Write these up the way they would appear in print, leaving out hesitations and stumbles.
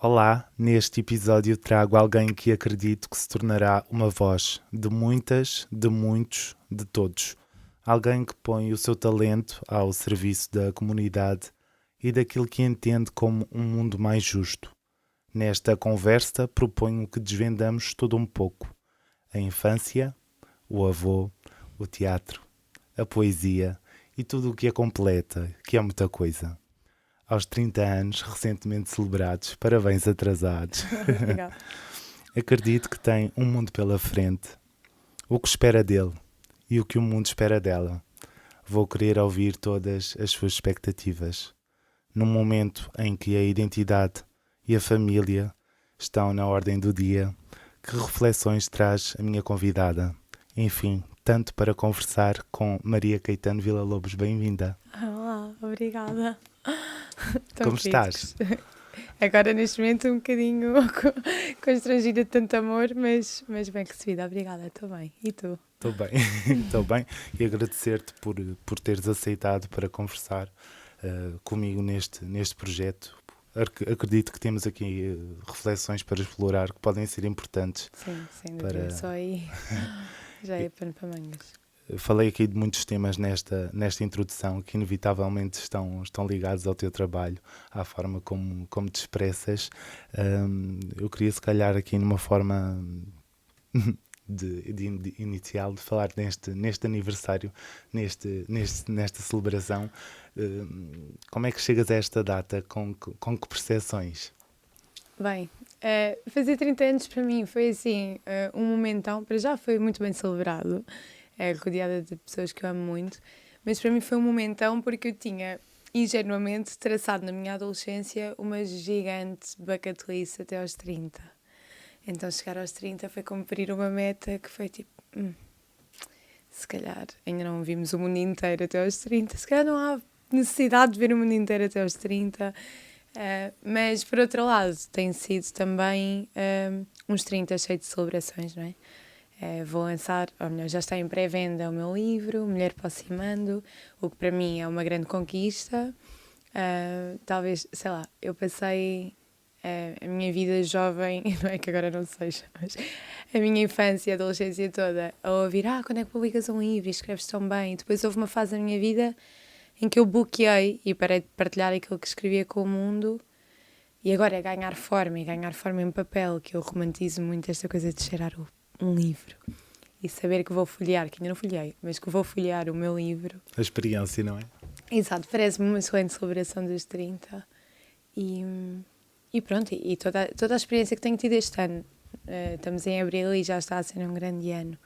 Olá, neste episódio trago alguém que acredito que se tornará uma voz de muitas, de muitos, de todos. Alguém que põe o seu talento ao serviço da comunidade e daquilo que entende como um mundo mais justo. Nesta conversa proponho que desvendamos todo um pouco. A infância, o avô, o teatro, a poesia e tudo o que a completa, que é muita coisa. Aos 30 anos, recentemente celebrados, parabéns atrasados. Obrigada. Acredito que tem um mundo pela frente, o que espera dele e o que o mundo espera dela. Vou querer ouvir todas as suas expectativas. Num momento em que a identidade e a família estão na ordem do dia, que reflexões traz a minha convidada? Enfim, tanto para conversar com Maria Caetano Villa-Lobos. Bem-vinda. Olá, obrigada. Tão Como queridos. estás? Agora, neste momento, um bocadinho constrangida de tanto amor, mas bem recebida. Obrigada, estou bem. E tu? Estou bem, estou bem. E agradecer-te por teres aceitado para conversar comigo neste projeto. Acredito que temos aqui reflexões para explorar que podem ser importantes. Sim, sem dúvida. Só aí já é pano para mangas. Falei aqui de muitos temas nesta introdução que inevitavelmente estão ligados ao teu trabalho, à forma como te expressas. Eu queria se calhar aqui numa forma de inicial de falar neste aniversário, nesta celebração. Como é que chegas a esta data? Com que percepções? Bem, fazer 30 anos para mim foi assim, um momentão, para já foi muito bem celebrado, rodeada de pessoas que eu amo muito, mas para mim foi um momentão porque eu tinha ingenuamente traçado na minha adolescência uma gigante bucket list até aos 30. Então chegar aos 30 foi cumprir uma meta que foi tipo, se calhar ainda não vimos o mundo inteiro até aos 30, se calhar não há necessidade de ver o mundo inteiro até aos 30, mas por outro lado tem sido também uns 30 cheios de celebrações, não é? Vou lançar, ou melhor, já está em pré-venda o meu livro, Mulher Aproximando, o que para mim é uma grande conquista. Talvez, sei lá, eu passei a minha vida jovem, não é que agora não seja, mas a minha infância e adolescência toda a ouvir, quando é que publicas um livro e escreves tão bem? E depois houve uma fase da minha vida em que eu bloqueei e parei de partilhar aquilo que escrevia com o mundo. E agora é ganhar forma em papel, que eu romantizo muito esta coisa de cheirar um livro e saber que vou folhear, que ainda não folhei, mas que vou folhear o meu livro. A experiência, não é? Exato, parece-me uma excelente celebração dos 30 e pronto, e toda a experiência que tenho tido este ano. Estamos em abril e já está a ser um grande ano.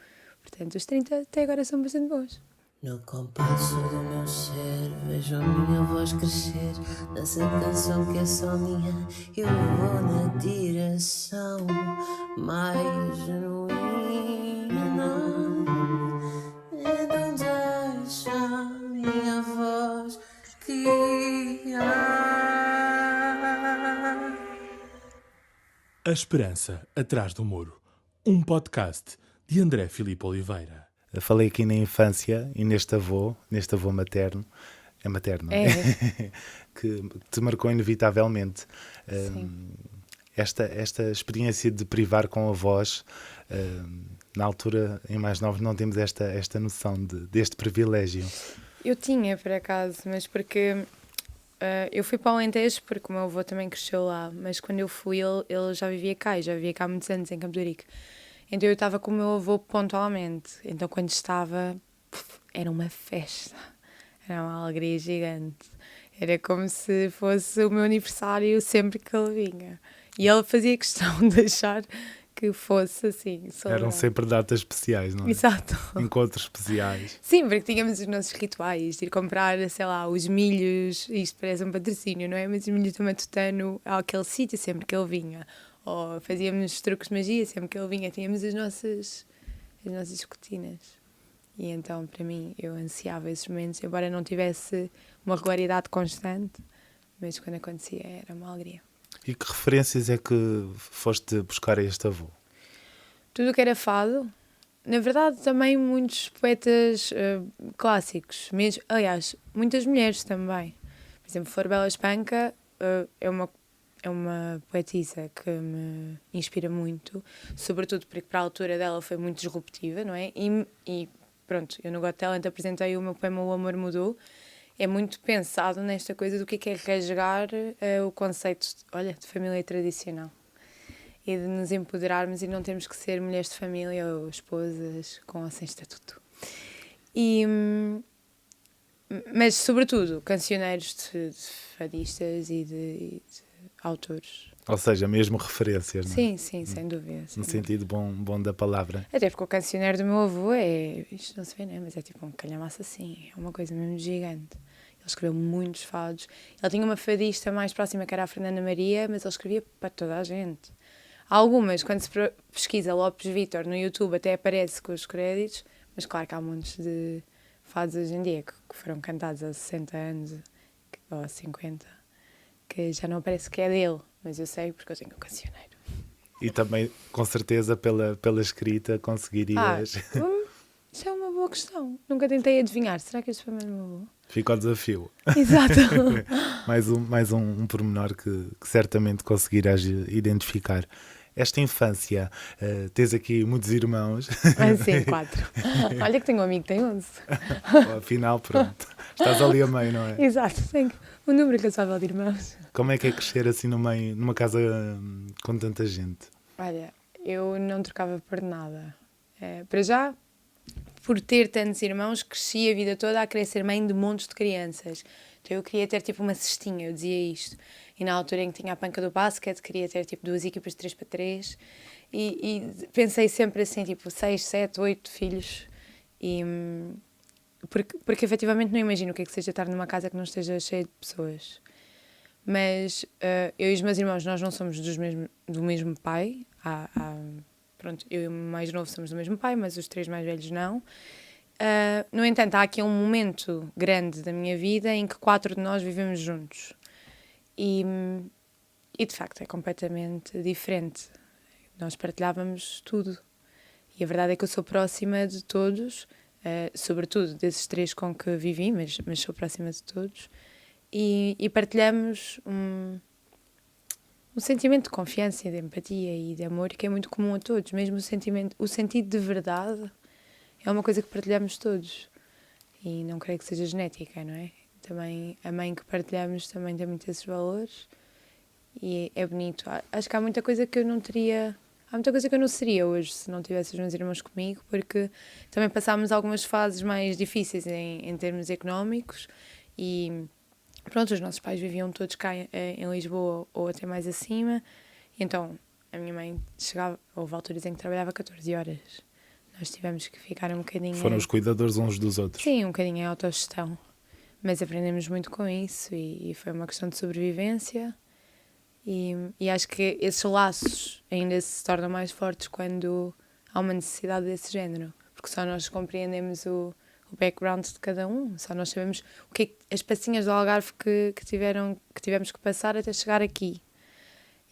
Portanto, os 30 até agora são bastante bons. No compasso do meu ser, vejo a minha voz crescer nessa canção que é só minha. Eu vou na direção mais genuína. Então deixa a minha voz guiar. A Esperança Atrás do Muro, um podcast de André Filipe Oliveira. Falei aqui na infância e neste avô materno. É materno, não é? Que te marcou inevitavelmente. Esta experiência de privar com avós, na altura, em mais novos, não temos esta noção deste privilégio. Eu tinha, por acaso, mas porque eu fui para o Alentejo porque o meu avô também cresceu lá, mas quando eu fui ele já vivia cá há muitos anos em Campo de Ourique. Então eu estava com o meu avô pontualmente. Então quando estava, era uma festa. Era uma alegria gigante. Era como se fosse o meu aniversário sempre que ele vinha. E ele fazia questão de deixar que fosse assim. Eram sempre datas especiais, não é? Exato. Encontros especiais. Sim, porque tínhamos os nossos rituais de ir comprar, sei lá, os milhos. Isto parece um patrocínio, não é? Mas os milhos do Matutano àquele sítio sempre que ele vinha. Ou fazíamos truques de magia sempre que ele vinha, tínhamos as nossas rotinas. E então, para mim, eu ansiava esses momentos, embora não tivesse uma regularidade constante, mas quando acontecia era uma alegria. E que referências é que foste buscar a este avô? Tudo o que era fado, na verdade também muitos poetas clássicos, mesmo, aliás, muitas mulheres também. Por exemplo, Flor Bela Espanca é é uma poetisa que me inspira muito, sobretudo porque para a altura dela foi muito disruptiva, não é? E pronto, eu no Got Talent apresentei o meu poema O Amor Mudou. É muito pensado nesta coisa do que é rasgar o conceito, olha, de família tradicional. E de nos empoderarmos e não termos que ser mulheres de família ou esposas com ou sem estatuto. Mas, sobretudo, cancioneiros de fadistas e de autores. Ou seja, mesmo referências, não é? Sim, sim, sem dúvida. No sentido bom da palavra. Até porque o cancioneiro do meu avô isto não se vê, né? Mas é tipo um calhamaço assim, é uma coisa mesmo gigante. Ele escreveu muitos fados. Ele tinha uma fadista mais próxima que era a Fernanda Maria, mas ele escrevia para toda a gente. Algumas, quando se pesquisa Lopes Vítor no YouTube, até aparece com os créditos, mas claro que há montes de fados hoje em dia que foram cantados há 60 anos ou há 50, que já não parece que é dele, mas eu sei porque eu tenho um cancioneiro. E também, com certeza, pela escrita conseguirias... Isso é uma boa questão. Nunca tentei adivinhar. Será que este foi mesmo bom? Fica o desafio. Exato. mais um pormenor que certamente conseguirás identificar. Esta infância, tens aqui muitos irmãos. Sim, 4. Olha que tenho um amigo que tem 11. Afinal, pronto. Estás ali a meio, não é? Exato. Tenho um número razoável de irmãos. Como é que é crescer assim no meio, numa casa com tanta gente? Olha, eu não trocava por nada. Para já, por ter tantos irmãos, cresci a vida toda a querer ser mãe de montes de crianças. Então eu queria ter tipo uma cestinha, eu dizia isto. E na altura em que tinha a panca do basquete, queria ter tipo 2 equipas de 3x3. E pensei sempre assim, tipo 6, 7, 8 filhos. Porque efetivamente não imagino o que é que seja estar numa casa que não esteja cheia de pessoas. Mas eu e os meus irmãos, nós não somos do mesmo pai. Pronto, eu e o mais novo somos do mesmo pai, mas os 3 mais velhos não. No entanto, há aqui um momento grande da minha vida em que 4 de nós vivemos juntos. E de facto é completamente diferente. Nós partilhávamos tudo. E a verdade é que eu sou próxima de todos, sobretudo desses 3 com que vivi, mas sou próxima de todos. E partilhamos um sentimento de confiança, de empatia e de amor que é muito comum a todos. Mesmo o sentido de verdade é uma coisa que partilhamos todos. E não creio que seja genética, não é? Também a mãe que partilhamos também tem muitos esses valores. E é bonito. Acho que há muita coisa que eu não teria... Há muita coisa que eu não seria hoje se não tivesse os meus irmãos comigo, porque também passámos algumas fases mais difíceis em termos económicos e... Pronto, os nossos pais viviam todos cá em Lisboa ou até mais acima. E então, a minha mãe houve alturas em que trabalhava 14 horas. Nós tivemos que ficar um bocadinho... Foram os cuidadores uns dos outros. Sim, um bocadinho em autogestão. Mas aprendemos muito com isso e foi uma questão de sobrevivência. E acho que esses laços ainda se tornam mais fortes quando há uma necessidade desse género. Porque só nós compreendemos o background de cada um, só nós sabemos o que é as passinhas do Algarve que tivemos que passar até chegar aqui.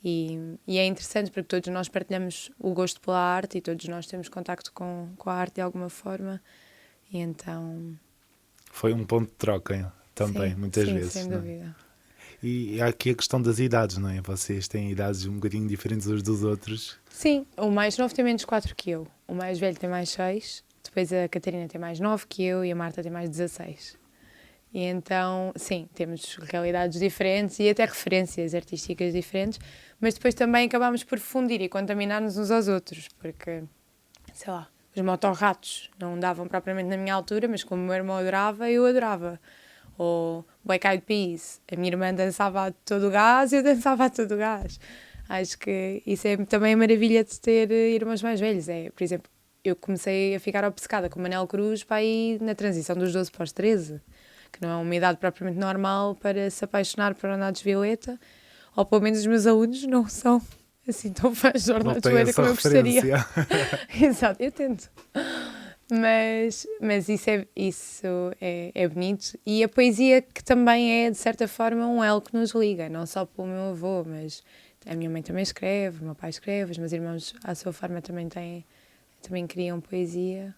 E é interessante porque todos nós partilhamos o gosto pela arte e todos nós temos contacto com a arte de alguma forma. E então... Foi um ponto de troca também, sim, muitas sim, vezes. sem dúvida. E há aqui a questão das idades, não é? Vocês têm idades um bocadinho diferentes uns dos outros. Sim, o mais novo tem menos 4 que eu. O mais velho tem mais 6. Depois a Catarina tem mais 9 que eu e a Marta tem mais 16. E então, sim, temos realidades diferentes e até referências artísticas diferentes, mas depois também acabámos por fundir e contaminar-nos uns aos outros, porque, sei lá, os motorratos não davam propriamente na minha altura, mas como o meu irmão adorava, eu adorava. Ou Black Eyed Peas, a minha irmã dançava a todo gás e eu dançava a todo gás. Acho que isso é também a maravilha de ter irmãos mais velhos. Por exemplo, eu comecei a ficar obcecada com o Manel Cruz para ir na transição dos 12 para os 13, que não é uma idade propriamente normal para se apaixonar por Ornatos Violeta, ou pelo menos os meus alunos não são assim tão fãs de Ornatos Violeta como eu gostaria. Exato, eu tento. Mas isso é bonito. E a poesia que também é, de certa forma, um elo que nos liga, não só pelo meu avô, mas a minha mãe também escreve, o meu pai escreve, os meus irmãos, à sua forma, também criam poesia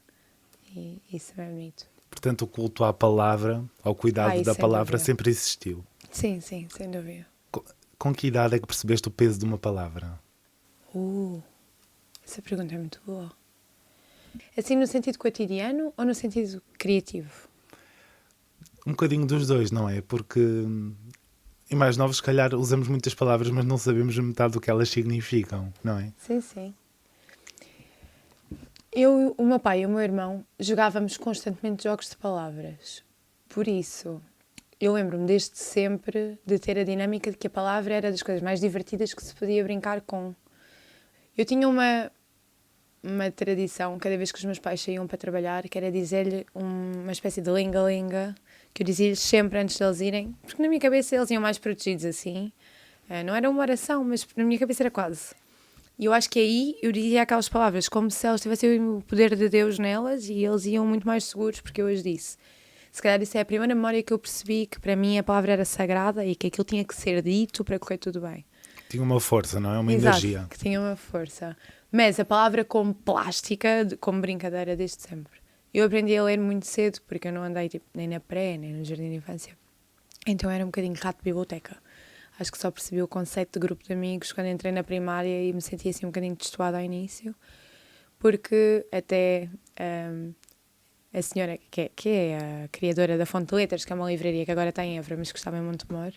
e isso é bonito. Portanto, o culto à palavra, ao cuidado da palavra, dúvida. sempre existiu. Sim, sem dúvida. Com que idade é que percebeste o peso de uma palavra? Essa pergunta é muito boa. Assim no sentido cotidiano ou no sentido criativo? Um bocadinho dos dois, não é? Porque em mais novos, se calhar, usamos muitas palavras, mas não sabemos metade do que elas significam, não é? Sim, sim. Eu, o meu pai e o meu irmão jogávamos constantemente jogos de palavras. Por isso, eu lembro-me desde sempre de ter a dinâmica de que a palavra era das coisas mais divertidas que se podia brincar com. Eu tinha uma tradição, cada vez que os meus pais saíam para trabalhar, que era dizer-lhe uma espécie de linga-linga, que eu dizia-lhes sempre antes de eles irem, porque na minha cabeça eles iam mais protegidos assim. Não era uma oração, mas na minha cabeça era quase. E eu acho que aí eu dizia aquelas palavras como se elas tivessem o poder de Deus nelas e eles iam muito mais seguros porque eu as disse. Se calhar isso é a primeira memória que eu percebi que para mim a palavra era sagrada e que aquilo tinha que ser dito para correr tudo bem. Tinha uma força, não é? Uma Exato, energia. que tinha uma força. Mas a palavra como plástica, como brincadeira desde sempre. Eu aprendi a ler muito cedo porque eu não andei nem na pré, nem no jardim de infância. Então era um bocadinho rato de biblioteca. Acho que só percebi o conceito de grupo de amigos quando entrei na primária e me senti assim um bocadinho destoada ao início. Porque até a senhora que é a criadora da Fonte de Letras, que é uma livraria que agora está em Évora, mas que estava em Montemor,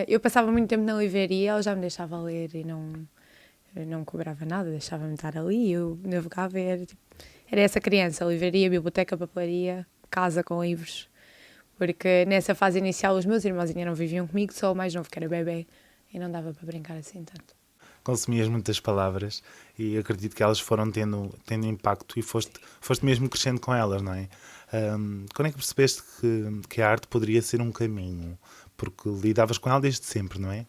eu passava muito tempo na livraria, ela já me deixava ler e não cobrava nada, deixava-me estar ali, eu navegava e era essa criança, livraria, biblioteca, papelaria, casa com livros. Porque nessa fase inicial os meus irmãos ainda não viviam comigo, só o mais novo que era bebê, e não dava para brincar assim tanto. Consumias muitas palavras e acredito que elas foram tendo impacto e foste mesmo crescendo com elas, não é? Quando é que percebeste que a arte poderia ser um caminho? Porque lidavas com ela desde sempre, não é?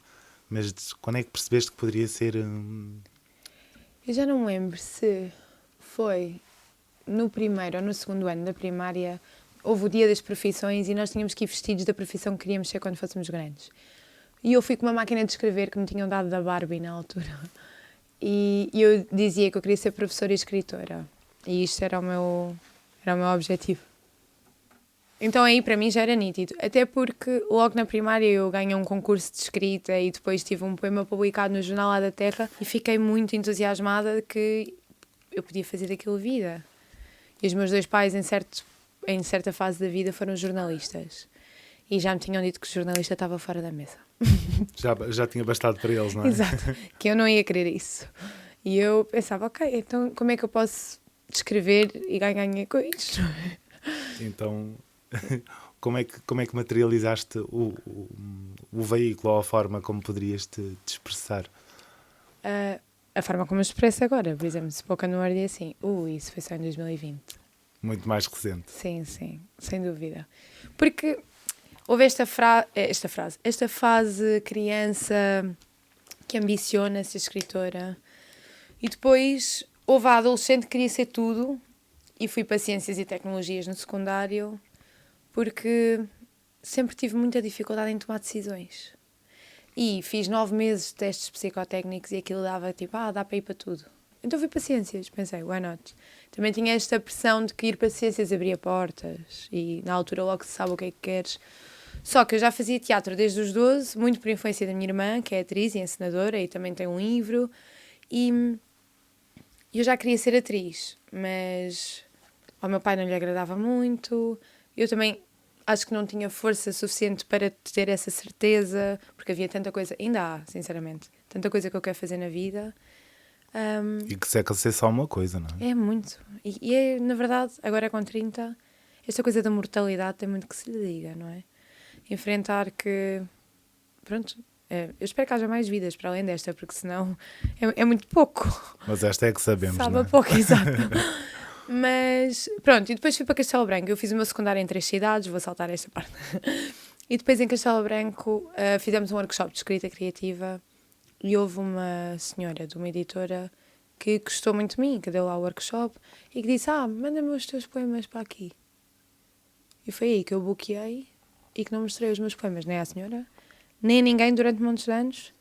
Mas quando é que percebeste que poderia ser... Eu já não me lembro se foi no primeiro ou no segundo ano da primária, houve o dia das profissões e nós tínhamos que ir vestidos da profissão que queríamos ser quando fôssemos grandes. E eu fui com uma máquina de escrever que me tinham dado da Barbie na altura. E eu dizia que eu queria ser professora e escritora. E isto era o meu objetivo. Então aí para mim já era nítido. Até porque logo na primária eu ganhei um concurso de escrita e depois tive um poema publicado no Jornal Lá da Terra e fiquei muito entusiasmada de que eu podia fazer daquilo vida. E os meus dois pais em certa fase da vida foram jornalistas. E já me tinham dito que o jornalista estava fora da mesa. Já tinha bastado para eles, não é? Exato, que eu não ia querer isso. E eu pensava, ok, então como é que eu posso descrever e ganhar dinheiro com isto? Então, como é que materializaste o veículo ou a forma como poderias te expressar? A forma como eu expresso agora, por exemplo, spoken word é assim, isso foi só em 2020. Muito mais recente. Sim, sem dúvida. Porque houve esta fase criança que ambiciona ser escritora e depois houve a adolescente que queria ser tudo e fui para Ciências e Tecnologias no secundário porque sempre tive muita dificuldade em tomar decisões. E fiz 9 meses de testes psicotécnicos e aquilo dava dá para ir para tudo. Então fui para Ciências, pensei, why not? Também tinha esta pressão de que ir para Ciências abria portas e na altura logo se sabe o que é que queres. Só que eu já fazia teatro desde os 12, muito por influência da minha irmã, que é atriz e encenadora e também tem um livro. E eu já queria ser atriz, mas ao meu pai não lhe agradava muito. Eu também acho que não tinha força suficiente para ter essa certeza, porque havia tanta coisa, ainda há, sinceramente, tanta coisa que eu quero fazer na vida. E que seca ser só uma coisa, não é? É muito. E é, na verdade, agora com 30, esta coisa da mortalidade tem muito que se lhe diga, não é? Enfrentar que, pronto, eu espero que haja mais vidas para além desta, porque senão é muito pouco. Mas esta é que sabemos, Sabe não é? a pouco, exato. Mas, pronto, e depois fui para Castelo Branco. Eu fiz o meu secundário em 3 cidades, vou saltar esta parte. E depois em Castelo Branco fizemos um workshop de escrita criativa e houve uma senhora de uma editora que gostou muito de mim, que deu lá o workshop e que disse, manda-me os teus poemas para aqui. E foi aí que eu bloqueei e que não mostrei os meus poemas nem à senhora, nem a ninguém durante muitos anos.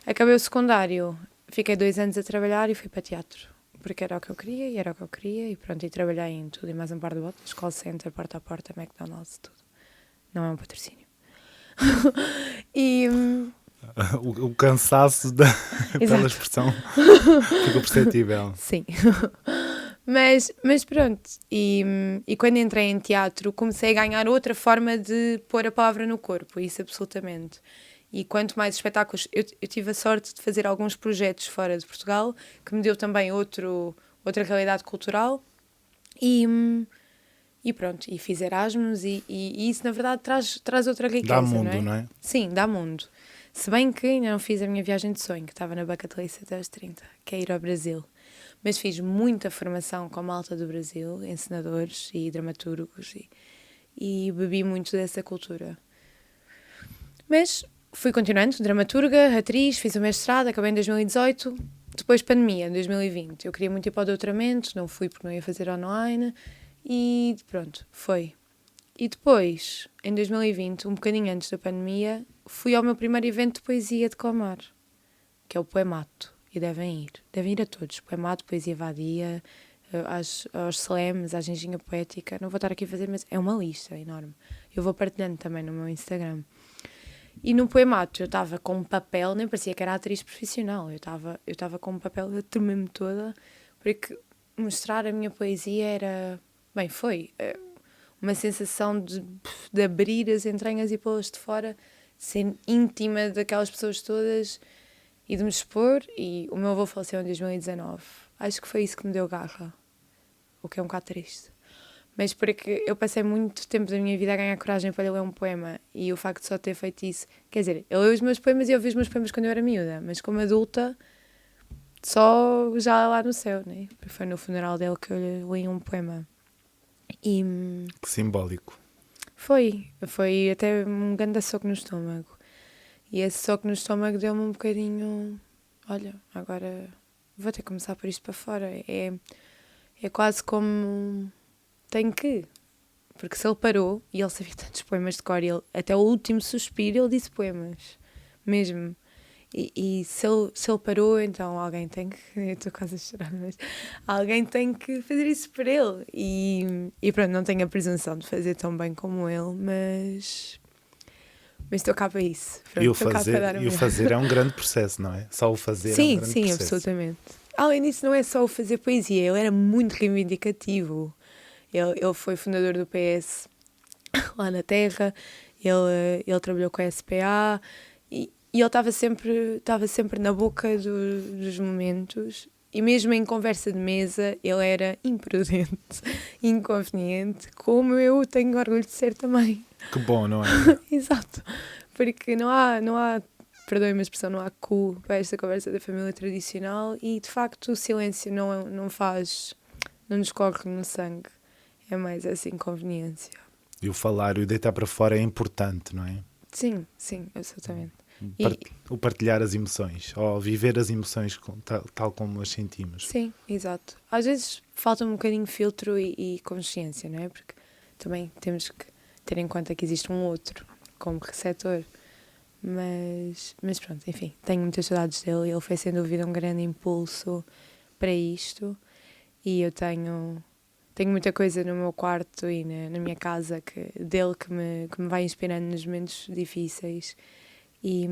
Acabei o secundário, fiquei 2 anos a trabalhar e fui para teatro. Porque era o que eu queria e era o que eu queria e pronto, e trabalhei em tudo e mais um par de botas, call center, porta a porta, McDonald's, tudo. Não é um patrocínio. E O cansaço pela Exato. expressão ficou perceptível. Sim. Mas pronto, e quando entrei em teatro comecei a ganhar outra forma de pôr a palavra no corpo, isso absolutamente. E quanto mais espetáculos, eu tive a sorte de fazer alguns projetos fora de Portugal, que me deu também outra realidade cultural, e pronto, e fiz Erasmus, e isso na verdade traz outra riqueza, Dá mundo, não é? Sim, dá mundo. Se bem que ainda não fiz a minha viagem de sonho, que estava na bucket list até aos 30, que é ir ao Brasil. Mas fiz muita formação com a malta do Brasil, encenadores e dramaturgos, e bebi muito dessa cultura. Mas fui continuando, dramaturga, atriz, fiz o mestrado, acabei em 2018, depois pandemia, em 2020. Eu queria muito ir para o doutoramento, não fui porque não ia fazer online, e pronto, foi. E depois, em 2020, um bocadinho antes da pandemia, fui ao meu primeiro evento de poesia de Comar, que é o Poemato. E devem ir a todos. Poemato, Poesia Vadia, aos slams, à Genginha Poética. Não vou estar aqui a fazer, mas é uma lista enorme. Eu vou partilhando também no meu Instagram. E no Poemato eu estava com um papel, nem parecia que era atriz profissional. Eu estava com um papel, eu tremei-me toda, porque mostrar a minha poesia era... Bem, foi uma sensação de abrir as entranhas e pô-las de fora, de ser íntima daquelas pessoas todas... E de me expor, e o meu avô faleceu em 2019. Acho que foi isso que me deu garra. O que é um bocado triste. Mas porque eu passei muito tempo da minha vida a ganhar coragem para ler um poema. E o facto de só ter feito isso... Quer dizer, eu leio os meus poemas e eu vi os meus poemas quando eu era miúda. Mas como adulta, só já lá no céu, né? Porque foi no funeral dele que eu li um poema. E... Que simbólico. Foi até um grande soco no estômago. E esse soco no estômago deu-me um bocadinho... Olha, agora vou ter que começar por isto para fora. É quase como... Tenho que... Porque se ele parou, e ele sabia tantos poemas de cor, até o último suspiro ele disse poemas. Mesmo. E se ele parou, então alguém tem que... Eu estou quase a chorar, mas... Alguém tem que fazer isso por ele. E pronto, não tenho a presunção de fazer tão bem como ele, mas estou cá para isso. Pronto, E o fazer é um grande processo, não é? Só o fazer é um grande sim, processo. absolutamente. Além disso, não é só o fazer poesia, ele era muito reivindicativo. Ele foi fundador do PS lá na Terra, ele trabalhou com a SPA e ele estava sempre na boca dos momentos. E mesmo em conversa de mesa, ele era imprudente, inconveniente, como eu tenho orgulho de ser também. Que bom, não é? Exato, porque não há, perdoe-me a expressão, não há cu para esta conversa da família tradicional e de facto o silêncio não nos corre no sangue, é mais essa inconveniência. E o falar e o deitar para fora é importante, não é? Sim, absolutamente. O partilhar as emoções, ou viver as emoções tal como as sentimos. Sim, exato. Às vezes falta um bocadinho de filtro e consciência, não é? Porque também temos que ter em conta que existe um outro como receptor. Mas pronto, enfim, tenho muitas saudades dele. Ele foi sem dúvida um grande impulso para isto. E eu tenho muita coisa no meu quarto e na minha casa dele que me vai inspirando nos momentos difíceis. E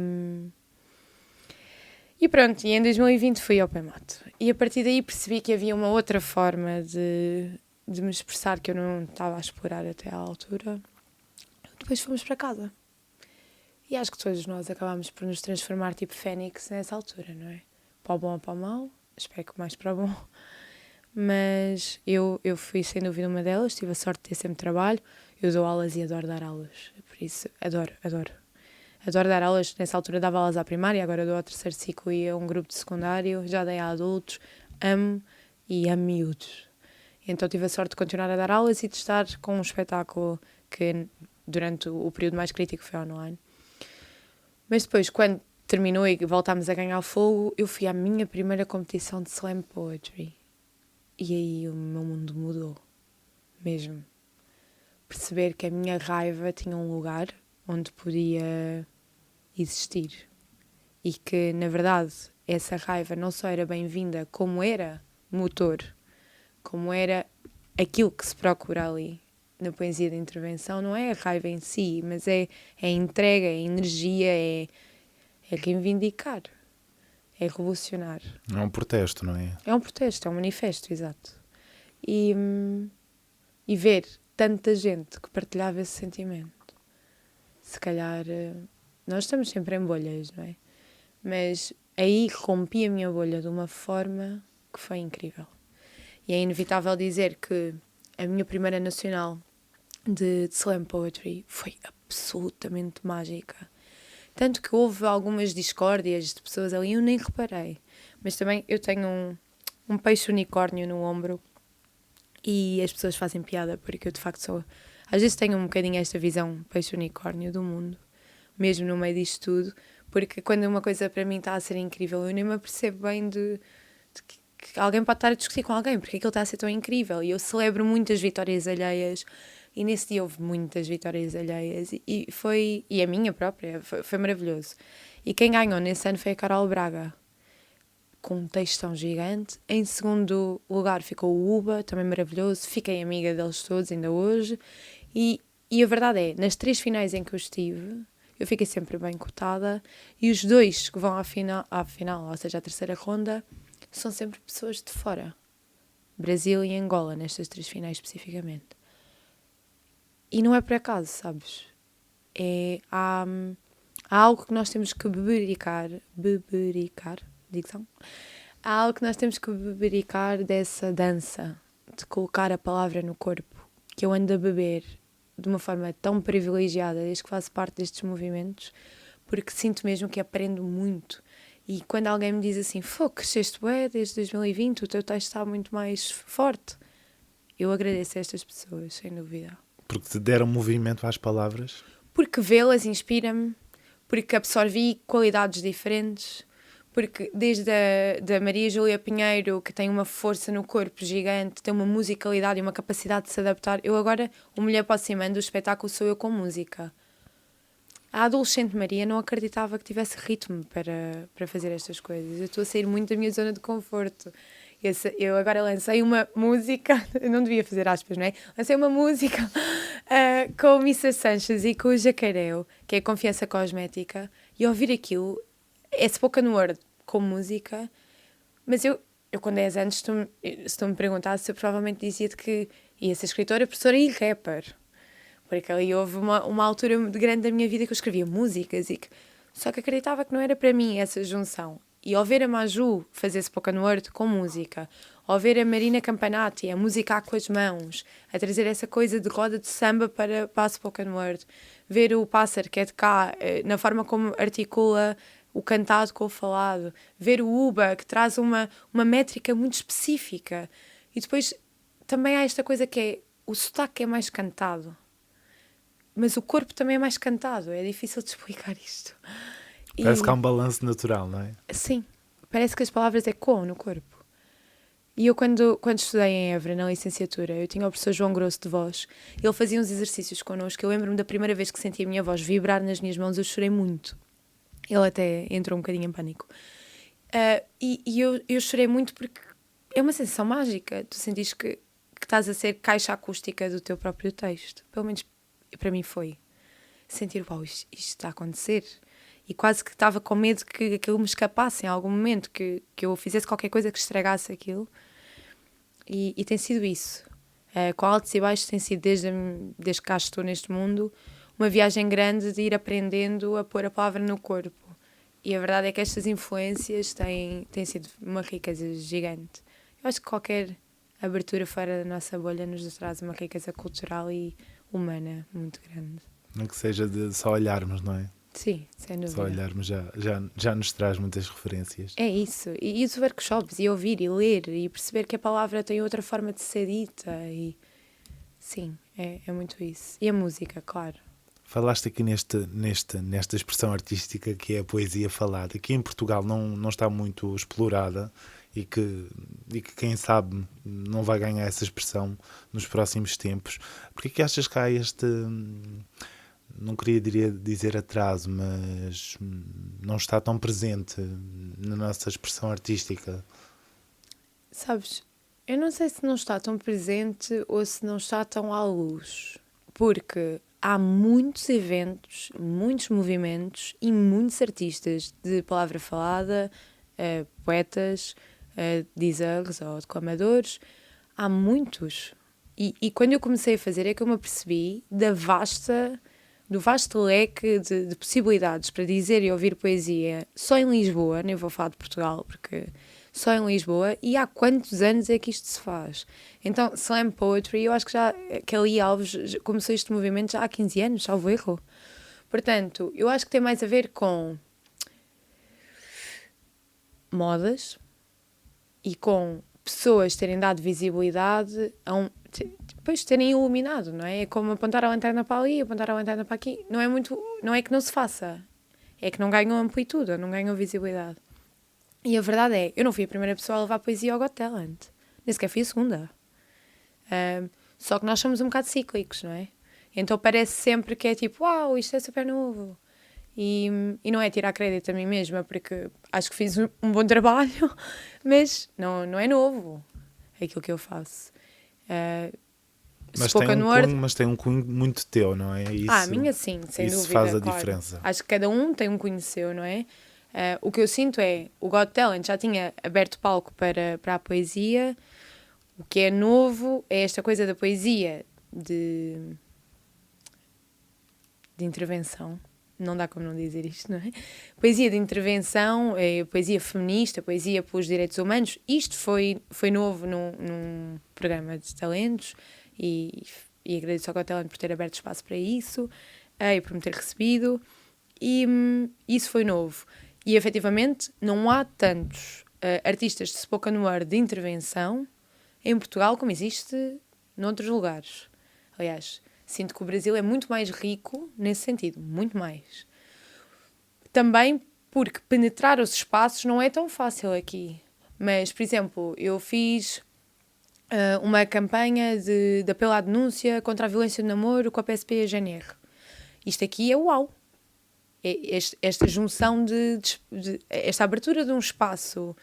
pronto, e em 2020 fui ao Poemato. E a partir daí percebi que havia uma outra forma de me expressar que eu não estava a explorar até à altura. Depois fomos para casa. E acho que todos nós acabámos por nos transformar tipo Fênix nessa altura, não é? Para o bom ou para o mau, espero que mais para o bom. Mas eu fui sem dúvida uma delas, tive a sorte de ter sempre trabalho. Eu dou aulas e adoro dar aulas, por isso adoro dar aulas. Nessa altura dava aulas à primária, agora dou ao terceiro ciclo e a um grupo de secundário, já dei a adultos, amo miúdos. Então tive a sorte de continuar a dar aulas e de estar com um espetáculo que durante o período mais crítico foi online. Mas depois, quando terminou e voltámos a ganhar fogo, eu fui à minha primeira competição de slam poetry. E aí o meu mundo mudou, mesmo. Perceber que a minha raiva tinha um lugar onde podia existir. E que, na verdade, essa raiva não só era bem-vinda, como era motor, como era aquilo que se procura ali na poesia de intervenção. Não é a raiva em si, mas é a entrega, é a energia, é é reivindicar, é revolucionar. É um protesto, não é? É um protesto, é um manifesto, exato. E ver tanta gente que partilhava esse sentimento. Se calhar, nós estamos sempre em bolhas, não é? Mas aí rompi a minha bolha de uma forma que foi incrível. E é inevitável dizer que a minha primeira nacional de slam poetry foi absolutamente mágica. Tanto que houve algumas discórdias de pessoas ali, eu nem reparei. Mas também eu tenho um peixe unicórnio no ombro e as pessoas fazem piada porque eu de facto sou... Às vezes tenho um bocadinho esta visão peixe unicórnio do mundo, mesmo no meio disto tudo, porque quando uma coisa para mim está a ser incrível, eu nem me apercebo bem de que alguém pode estar a discutir com alguém porque aquilo está a ser tão incrível. E eu celebro muitas vitórias alheias. E nesse dia houve muitas vitórias alheias e a minha própria, foi maravilhoso. E quem ganhou nesse ano foi a Carol Braga, com um textão gigante. Em segundo lugar ficou o Uba, também maravilhoso, fiquei amiga deles todos ainda hoje. E a verdade é, nas 3 finais em que eu estive, eu fiquei sempre bem cotada, e os 2 que vão à final, ou seja, à terceira ronda, são sempre pessoas de fora. Brasil e Angola, nestas 3 finais especificamente. E não é por acaso, sabes? Há algo que nós temos que bebericar, dicção? Há algo que nós temos que bebericar dessa dança, de colocar a palavra no corpo, que eu ando a beber de uma forma tão privilegiada desde que faço parte destes movimentos, porque sinto mesmo que aprendo muito. E quando alguém me diz assim, cresceste bué desde 2020, o teu texto está muito mais forte, eu agradeço a estas pessoas, sem dúvida. Porque te deram movimento às palavras? Porque vê-las inspira-me, porque absorvi qualidades diferentes, porque desde a Maria Júlia Pinheiro, que tem uma força no corpo gigante, tem uma musicalidade e uma capacidade de se adaptar. Eu agora, o Mulher para Cima do espetáculo sou eu com música. A adolescente Maria não acreditava que tivesse ritmo para fazer estas coisas. Eu estou a sair muito da minha zona de conforto. Eu agora lancei uma música, eu não devia fazer aspas, não é? Lancei uma música com o Mr. Sanchez e com o Jacareu, que é a Confiança Cosmética, e ouvir aquilo é spoken word com música, mas eu com 10 anos, se tu me perguntasse, eu provavelmente dizia-te que ia ser escritora, professora e rapper. Porque ali houve uma altura grande da minha vida que eu escrevia músicas só que acreditava que não era para mim essa junção. E ao ver a Maju fazer spoken word com música, ao ver a Marina Campanati a musicar com as mãos, a trazer essa coisa de roda de samba para a spoken word, ver o Pássaro, que é de cá, na forma como articula o cantado com o falado, ver o Uba, que traz uma métrica muito específica. E depois também há esta coisa que é, o sotaque é mais cantado, mas o corpo também é mais cantado. É difícil de explicar isto. Parece que há um balanço natural, não é? Sim, parece que as palavras ecoam no corpo. E eu quando estudei em Évora, na licenciatura, eu tinha o professor João Grosso de voz, ele fazia uns exercícios connosco. Eu lembro-me da primeira vez que senti a minha voz vibrar nas minhas mãos, eu chorei muito. Ele até entrou um bocadinho em pânico. E eu chorei muito porque é uma sensação mágica. Tu sentires que estás a ser caixa acústica do teu próprio texto. Pelo menos para mim foi. Sentir, uau, isto está a acontecer. E quase que estava com medo que aquilo me escapasse em algum momento, que eu fizesse qualquer coisa que estragasse aquilo. E tem sido isso. Com altos e baixos tem sido, desde que cá estou neste mundo, uma viagem grande de ir aprendendo a pôr a palavra no corpo. E a verdade é que estas influências têm sido uma riqueza gigante. Eu acho que qualquer abertura fora da nossa bolha nos traz uma riqueza cultural e humana muito grande. Não que seja de só olharmos, não é? Sim, sem dúvida. Só olharmos já nos traz muitas referências. É isso. E os workshops, e ouvir, e ler, e perceber que a palavra tem outra forma de ser dita. E sim, é muito isso. E a música, claro. Falaste aqui nesta expressão artística que é a poesia falada, que em Portugal não está muito explorada e que quem sabe não vai ganhar essa expressão nos próximos tempos. Porque é que achas que há este... não queria dizer atraso, mas não está tão presente na nossa expressão artística? Sabes, eu não sei se não está tão presente ou se não está tão à luz, porque há muitos eventos, muitos movimentos e muitos artistas de palavra falada, poetas, dizers ou declamadores. Há muitos. E quando eu comecei a fazer é que eu me apercebi do vasto leque de possibilidades para dizer e ouvir poesia só em Lisboa, nem vou falar de Portugal, porque só em Lisboa, e há quantos anos é que isto se faz? Então, Slam Poetry, eu acho que Kelly Alves começou este movimento já há 15 anos, salvo erro. Portanto, eu acho que tem mais a ver com modas e com pessoas terem dado visibilidade depois terem iluminado, não é? É como apontar a lanterna para ali, apontar a lanterna para aqui. Não é que não se faça, é que não ganham amplitude, não ganham visibilidade. E a verdade é, eu não fui a primeira pessoa a levar poesia ao Got Talent, nem sequer fui a segunda. Só que nós somos um bocado cíclicos, não é? Então parece sempre que é tipo, uau, isto é super novo. E não é tirar crédito a mim mesma, porque acho que fiz um bom trabalho, mas não é novo aquilo que eu faço. Mas tem um cunho muito teu, não é? Isso, a minha sim, sem dúvida. Isso faz a claro. diferença. Acho que cada um tem um cunho seu, não é? O que eu sinto é, o Got Talent já tinha aberto palco para a poesia. O que é novo é esta coisa da poesia de intervenção. Não dá como não dizer isto, não é? Poesia de intervenção, poesia feminista, poesia pelos direitos humanos. Isto foi novo num programa de talentos e agradeço ao Got Talent por ter aberto espaço para isso e por me ter recebido. E isso foi novo. E, efetivamente, não há tantos artistas de spoken word de intervenção em Portugal como existe noutros lugares. Aliás, sinto que o Brasil é muito mais rico nesse sentido, muito mais. Também porque penetrar os espaços não é tão fácil aqui. Mas, por exemplo, eu fiz uma campanha de apelo à denúncia contra a violência do namoro com a PSP e a GNR. Isto aqui é uau! Esta junção esta abertura de um espaço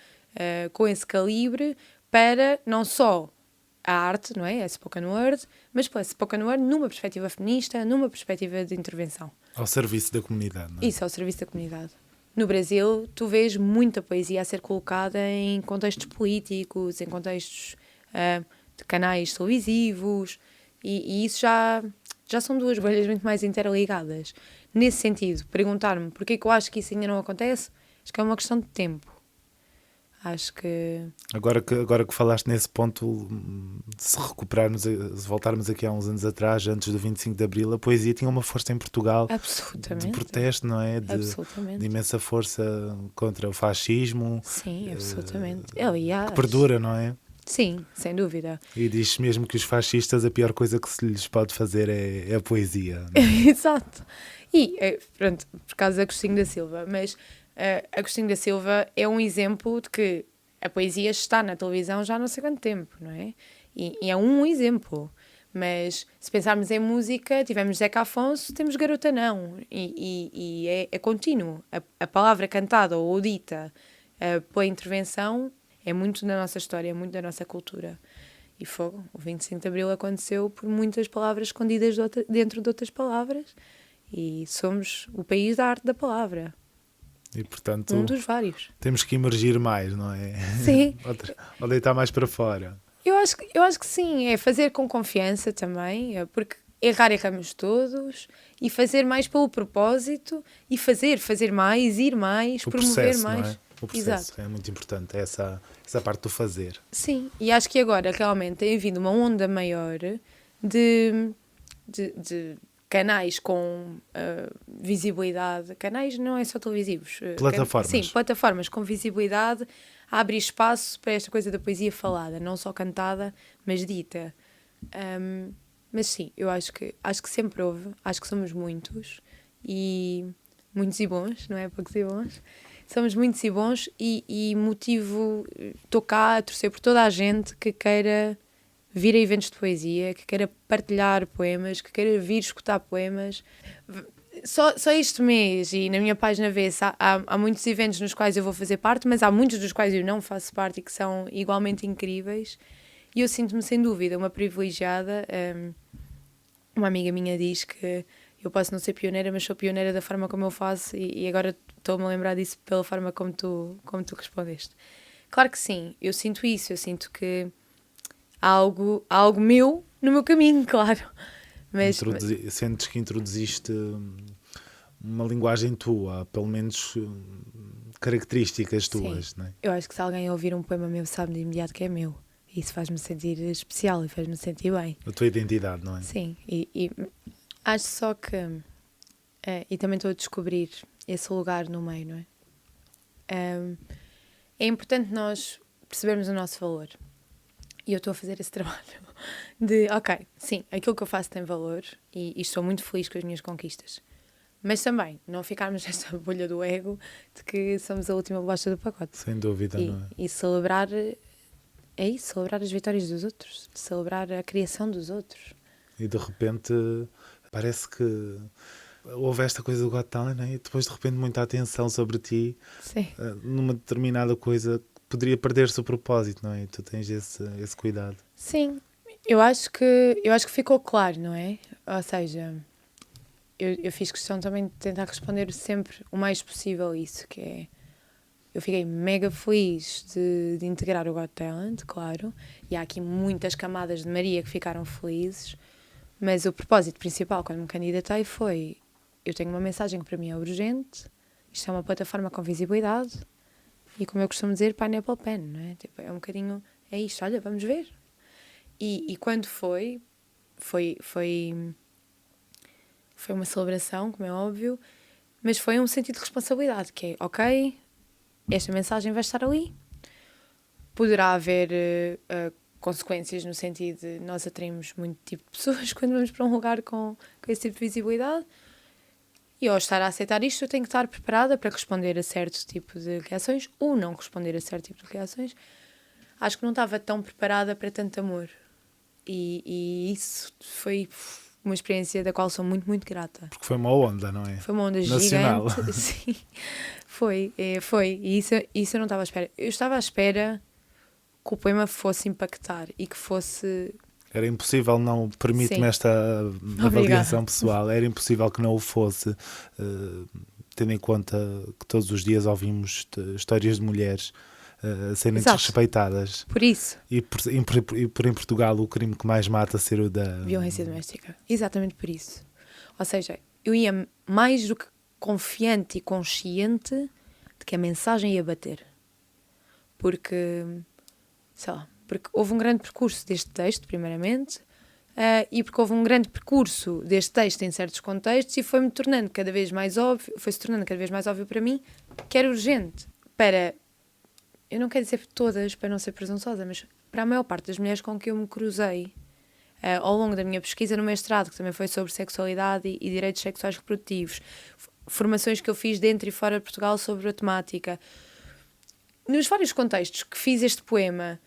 com esse calibre para não só a arte, não é? A spoken word, mas para a spoken word numa perspectiva feminista, numa perspectiva de intervenção. Ao serviço da comunidade, não é? Isso, ao serviço da comunidade. No Brasil, tu vês muita poesia a ser colocada em contextos políticos, em contextos de canais televisivos, e isso já são duas bolhas muito mais interligadas. Nesse sentido, perguntar-me porquê que eu acho que isso ainda não acontece, acho que é uma questão de tempo. Acho que... Agora que falaste nesse ponto, se recuperarmos, se voltarmos aqui há uns anos atrás, antes do 25 de Abril, a poesia tinha uma força em Portugal de protesto, não é? De imensa força contra o fascismo. Sim, absolutamente. Aliás, que perdura, não é? Sim, sem dúvida. E diz mesmo que os fascistas, a pior coisa que se lhes pode fazer é a poesia. Não é? Exato. E, pronto, por causa de Agostinho da Silva, mas Agostinho da Silva é um exemplo de que a poesia está na televisão já há não sei quanto tempo, não é? E é um exemplo. Mas se pensarmos em música, tivemos Zeca Afonso, temos Garota Não. E é contínuo. A palavra cantada ou dita pela intervenção é muito da nossa história, é muito da nossa cultura. E fogo, o 25 de Abril aconteceu por muitas palavras escondidas dentro de outras palavras. E somos o país da arte da palavra. E, portanto, um dos vários. Temos que emergir mais, não é? Sim. Ou deitar mais para fora. Eu acho que sim. É fazer com confiança também, porque erramos todos, e fazer mais pelo propósito, e fazer mais, ir mais, promover mais. Não é? O processo é muito importante, essa parte do fazer. Sim, e acho que agora realmente tem havido uma onda maior de canais com visibilidade. Canais não é só televisivos. Plataformas. Sim, plataformas com visibilidade a abrir espaço para esta coisa da poesia falada, não só cantada, mas dita. Mas sim, eu acho que sempre houve, acho que somos muitos e bons, não é poucos e bons. Somos muitos e bons e motivo, estou cá a torcer por toda a gente que queira vir a eventos de poesia, que queira partilhar poemas, que queira vir escutar poemas. Só este mês, e na minha página vê-se, há muitos eventos nos quais eu vou fazer parte, mas há muitos dos quais eu não faço parte e que são igualmente incríveis. E eu sinto-me, sem dúvida, uma privilegiada uma amiga minha diz que eu posso não ser pioneira, mas sou pioneira da forma como eu faço e agora estou-me a lembrar disso pela forma como tu respondeste. Claro que sim, eu sinto isso, eu sinto que há algo meu no meu caminho, claro. Mas Sentes que introduziste uma linguagem tua, pelo menos características tuas, sim, não é? eu acho que se alguém ouvir um poema meu sabe de imediato que é meu. E isso faz-me sentir especial e faz-me sentir bem. A tua identidade, não é? Sim, e acho só que... e também estou a descobrir esse lugar no meio, não é? É importante nós percebermos o nosso valor. E eu estou a fazer esse trabalho de, ok, sim, aquilo que eu faço tem valor e estou muito feliz com as minhas conquistas. Mas também, não ficarmos nesta bolha do ego de que somos a última bolacha do pacote. Sem dúvida, não é? E celebrar, é isso, celebrar as vitórias dos outros, celebrar a criação dos outros. E de repente parece que houve esta coisa do Got Talent, não é? E depois de repente muita atenção sobre ti, Sim. numa determinada coisa que poderia perder-se o propósito, não é? E tu tens esse cuidado. Sim, eu acho que ficou claro, não é? Ou seja, eu fiz questão também de tentar responder sempre o mais possível a isso, que é... Eu fiquei mega feliz de integrar o Got Talent, claro, e há aqui muitas camadas de Maria que ficaram felizes, mas o propósito principal quando me candidatei foi: eu tenho uma mensagem que para mim é urgente, isto é uma plataforma com visibilidade, e como eu costumo dizer, pineapple pen, não é? Tipo, é um bocadinho, é isto, olha, vamos ver. E quando foi uma celebração, como é óbvio, mas foi um sentido de responsabilidade, que é, ok, esta mensagem vai estar ali. Poderá haver consequências no sentido de nós atraímos muito tipo de pessoas quando vamos para um lugar com esse tipo de visibilidade. E ao estar a aceitar isto, eu tenho que estar preparada para responder a certo tipo de reações ou não responder a certo tipo de reações. Acho que não estava tão preparada para tanto amor. E isso foi uma experiência da qual sou muito, muito grata. Porque foi uma onda, não é? Foi uma onda nacional. gigante. Sim, foi. E isso eu não estava à espera. Eu estava à espera que o poema fosse impactar e que fosse... Era impossível, não permite-me Sim. esta avaliação pessoal, era impossível que não o fosse, tendo em conta que todos os dias ouvimos histórias de mulheres a serem Exato. desrespeitadas. Por isso. E por em Portugal o crime que mais mata ser o da... Violência doméstica. Exatamente por isso. Ou seja, eu ia mais do que confiante e consciente de que a mensagem ia bater. Porque, sei lá, porque houve um grande percurso deste texto, primeiramente, e porque houve um grande percurso deste texto em certos contextos e foi-se tornando cada vez mais óbvio para mim que era urgente para, eu não quero dizer todas, para não ser presunçosa, mas para a maior parte das mulheres com que eu me cruzei ao longo da minha pesquisa no mestrado, que também foi sobre sexualidade e direitos sexuais reprodutivos, formações que eu fiz dentro e fora de Portugal sobre a temática. Nos vários contextos que fiz este poema,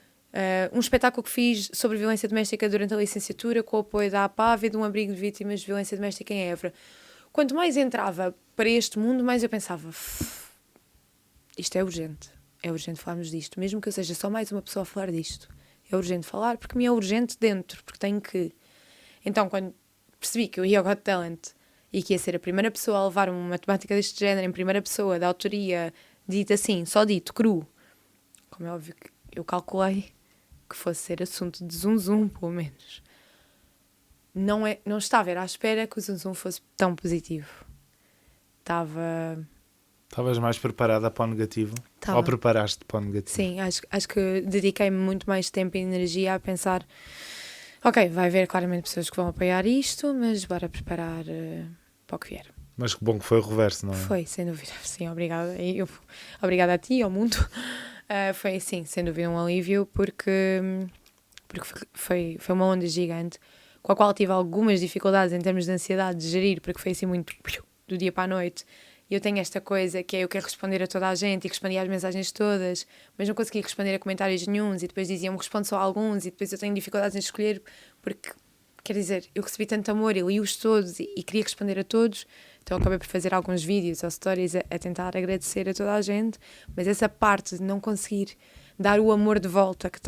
um espetáculo que fiz sobre violência doméstica durante a licenciatura, com o apoio da APAV e de um abrigo de vítimas de violência doméstica em Évora. Quanto mais entrava para este mundo, mais eu pensava, isto é urgente falarmos disto, mesmo que eu seja só mais uma pessoa a falar disto. É urgente falar, porque me é urgente dentro, porque tenho que... Então, quando percebi que eu ia ao Got Talent e que ia ser a primeira pessoa a levar uma temática deste género em primeira pessoa, da autoria, dita assim, só dito, cru, como é óbvio que eu calculei que fosse ser assunto de zum, pelo menos. Não estava, era à espera que o zum fosse tão positivo. Estavas mais preparada para o negativo? Tava. Ou preparaste para o negativo? Sim, acho que dediquei-me muito mais tempo e energia a pensar, ok, vai haver claramente pessoas que vão apoiar isto, mas bora preparar para o que vier. Mas que bom que foi o reverso, não é? Foi, sem dúvida. Sim, obrigada. Obrigada a ti e ao mundo. Foi, sim, sem dúvida um alívio, porque foi uma onda gigante, com a qual tive algumas dificuldades em termos de ansiedade de gerir, porque foi assim muito do dia para a noite. E eu tenho esta coisa que é, eu quero responder a toda a gente e respondia às mensagens todas, mas não conseguia responder a comentários nenhuns e depois diziam-me respondo só a alguns e depois eu tenho dificuldades em escolher porque, quer dizer, eu recebi tanto amor, eu li-os todos e queria responder a todos, então acabei por fazer alguns vídeos ou stories a tentar agradecer a toda a gente, mas essa parte de não conseguir dar o amor de volta que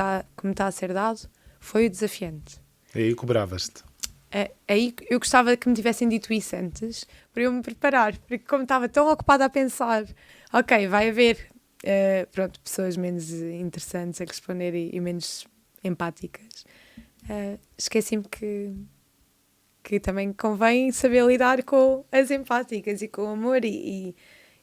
me está a ser dado foi desafiante. E aí cobravas-te? Aí eu gostava que me tivessem dito isso antes, para eu me preparar, porque como estava tão ocupada a pensar, ok, vai haver pessoas menos interessantes a responder e menos empáticas, esqueci-me que também convém saber lidar com as empáticas e com o amor e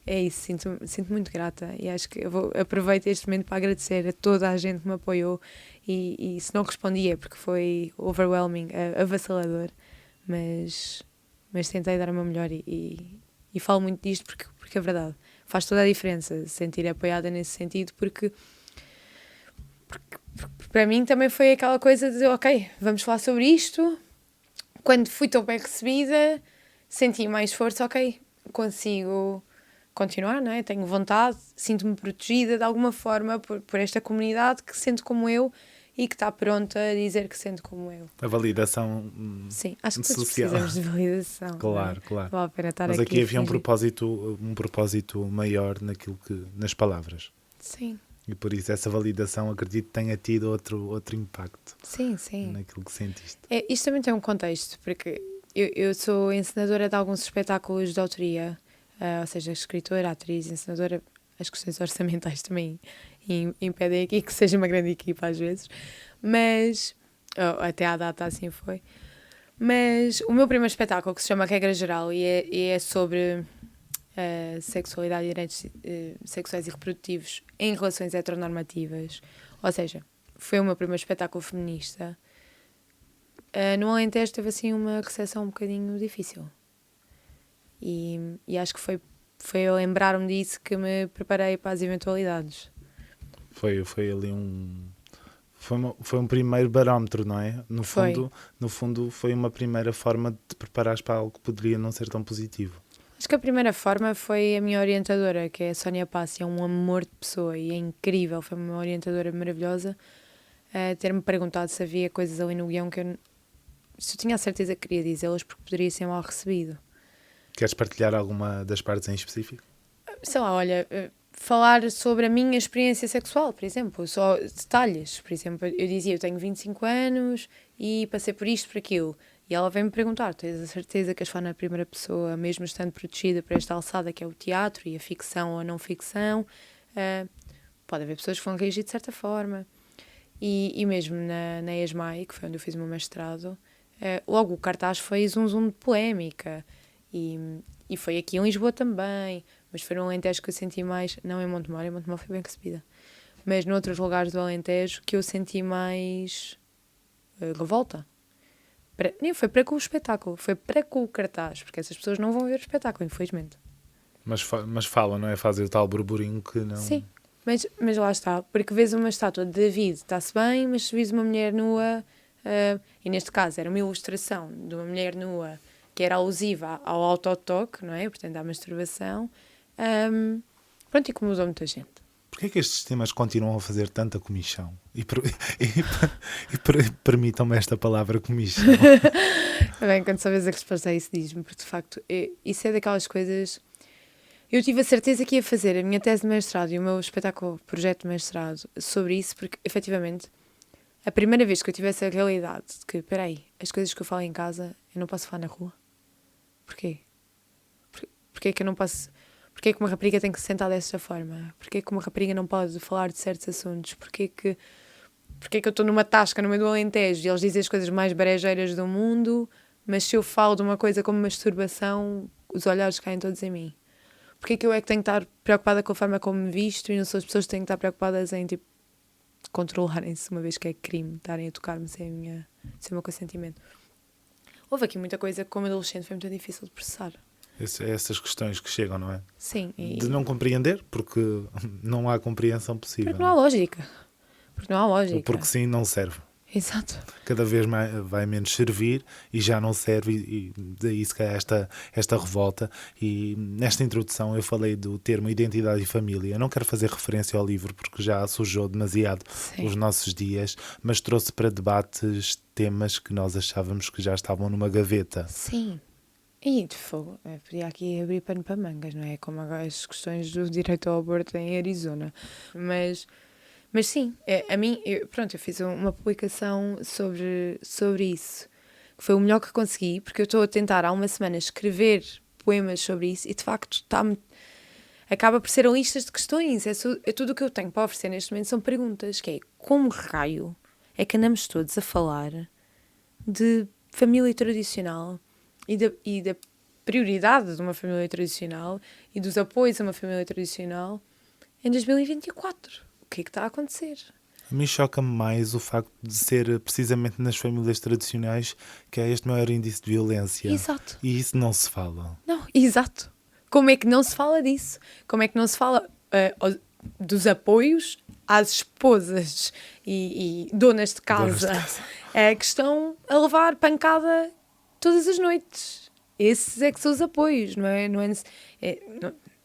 é isso, sinto muito grata e acho que aproveito este momento para agradecer a toda a gente que me apoiou e se não respondi é porque foi overwhelming, avassalador, mas tentei dar o meu melhor e falo muito disto porque é verdade, faz toda a diferença sentir apoiada nesse sentido porque para mim também foi aquela coisa de ok, vamos falar sobre isto. Quando fui tão bem recebida, senti mais força, ok, consigo continuar, não é? Tenho vontade, sinto-me protegida de alguma forma por esta comunidade que sente como eu e que está pronta a dizer que sente como eu. A validação Sim, acho que todos social. precisamos de validação. Claro, claro. Vale a pena estar Mas aqui aqui havia um propósito maior nas palavras. Sim. E por isso essa validação, acredito, tenha tido outro impacto Sim, sim. naquilo que sentiste. Isto também tem um contexto, porque eu sou encenadora de alguns espetáculos de autoria, ou seja, escritora, atriz, encenadora. As questões orçamentais também impedem aqui que seja uma grande equipa às vezes, mas até à data assim foi. Mas o meu primeiro espetáculo, que se chama Regra Geral, e é sobre sexualidade e direitos sexuais e reprodutivos em relações heteronormativas, ou seja, foi o meu primeiro espetáculo feminista. No Alentejo teve assim uma recepção um bocadinho difícil e acho que foi eu lembrar-me disso que me preparei para as eventualidades. Foi ali foi um primeiro barómetro, não é? No fundo foi uma primeira forma de te preparares para algo que poderia não ser tão positivo. Acho que a primeira forma foi a minha orientadora, que é a Sónia Passi, é um amor de pessoa e é incrível, foi uma orientadora maravilhosa, ter-me perguntado se havia coisas ali no guião se eu tinha a certeza que queria dizê-las porque poderia ser mal recebido. Queres partilhar alguma das partes em específico? Sei lá, olha, falar sobre a minha experiência sexual, por exemplo, só detalhes. Por exemplo, eu dizia, eu tenho 25 anos e passei por isto, por aquilo. E ela vem-me perguntar, tens a certeza que és falar na primeira pessoa, mesmo estando protegida por esta alçada que é o teatro e a ficção ou a não ficção? Pode haver pessoas que vão reagir de certa forma. E mesmo na ESMAI, que foi onde eu fiz o meu mestrado, logo o cartaz foi zum de polémica. E foi aqui em Lisboa também, mas foi no Alentejo que eu senti mais, não em Montemor foi bem recebida, mas noutros lugares do Alentejo que eu senti mais revolta. Nem foi para com o espetáculo, foi para com o cartaz, porque essas pessoas não vão ver o espetáculo, infelizmente. Mas falam, não é? Fazem o tal burburinho que não... Sim, mas lá está, porque vês uma estátua de David, está-se bem, mas se vês uma mulher nua, e neste caso era uma ilustração de uma mulher nua que era alusiva ao autotoque, não é? Portanto, à masturbação. Pronto, incomodou muita gente. Porquê é que estes temas continuam a fazer tanta comichão? Permitam-me esta palavra comichão. Bem, quando sabes a resposta a isso, diz-me, porque de facto, isso é daquelas coisas... Eu tive a certeza que ia fazer a minha tese de mestrado e o meu espetáculo, projeto de mestrado, sobre isso, porque, efetivamente, a primeira vez que eu tivesse a realidade de que, espera aí, as coisas que eu falo em casa, eu não posso falar na rua. Porquê? Porquê que eu não posso... Porquê que uma rapariga tem que se sentar desta forma? Porquê que uma rapariga não pode falar de certos assuntos? Porquê que eu estou numa tasca no meio do Alentejo e eles dizem as coisas mais brejeiras do mundo, mas se eu falo de uma coisa como masturbação, os olhares caem todos em mim? Porquê que eu é que tenho que estar preocupada com a forma como me visto e não sou as pessoas que têm que estar preocupadas em, tipo, controlarem-se, uma vez que é crime, estarem a tocar-me sem o meu consentimento? Houve aqui muita coisa que, como adolescente, foi muito difícil de processar. Essas questões que chegam, não é? Sim. De não compreender, porque não há compreensão possível. Porque não há lógica. Ou porque sim, não serve. Exato. Cada vez mais vai menos servir e já não serve, e daí se calhar esta revolta. E nesta introdução eu falei do termo identidade e família. Eu não quero fazer referência ao livro porque já sujou demasiado os nossos dias, mas trouxe para debates temas que nós achávamos que já estavam numa gaveta. Sim. E de fogo, podia aqui abrir pano para mangas, não é? Como agora as questões do direito ao aborto em Arizona. Mas sim, a mim, eu fiz uma publicação sobre isso. que foi o melhor que consegui, porque eu estou a tentar há uma semana escrever poemas sobre isso e de facto acaba por ser listas de questões. É tudo o que eu tenho para oferecer neste momento são perguntas, que é como raio é que andamos todos a falar de família tradicional e da prioridade de uma família tradicional e dos apoios a uma família tradicional em 2024. O que é que está a acontecer? A mim choca-me mais o facto de ser precisamente nas famílias tradicionais que há este maior índice de violência. Exato. E isso não se fala. Não, exato. Como é que não se fala disso? Como é que não se fala dos apoios às esposas e donas de casa, que estão a levar pancada todas as noites? Esses é que são os apoios, não é?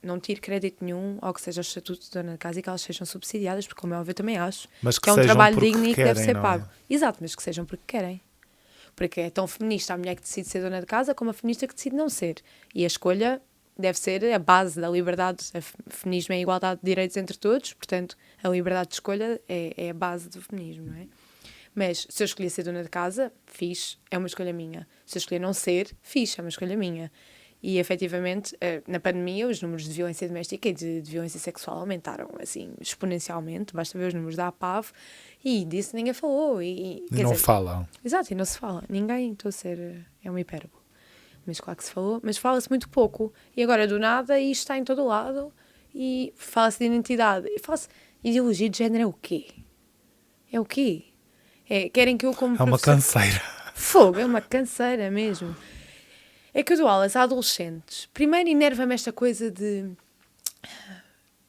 Não tiro crédito nenhum ao que seja o estatuto de dona de casa e que elas sejam subsidiadas, porque, como é óbvio, eu também acho Mas que é um sejam trabalho porque digno e que querem, deve ser não é? pago. Exato, mas que sejam porque querem. Porque é tão feminista a mulher que decide ser dona de casa como a feminista que decide não ser. E a escolha deve ser a base da liberdade. O feminismo é a igualdade de direitos entre todos, portanto, a liberdade de escolha é a base do feminismo, não é? Mas se eu escolher ser dona de casa, fixe, é uma escolha minha. Se eu escolher não ser, fixe, é uma escolha minha. E, efetivamente, na pandemia, os números de violência doméstica e de violência sexual aumentaram, assim, exponencialmente. Basta ver os números da APAV e disso ninguém falou. E não falam. Exato, e não se fala. Ninguém, estou a ser... É uma hipérbole. Mas claro que se falou. Mas fala-se muito pouco. E agora, do nada, isto está em todo o lado. E fala-se de identidade. E fala-se... Ideologia de género é o quê? É o quê? Querem que eu como É uma canseira. Fogo, é uma canseira mesmo. É que eu dou aulas a adolescentes. Primeiro enerva-me esta coisa de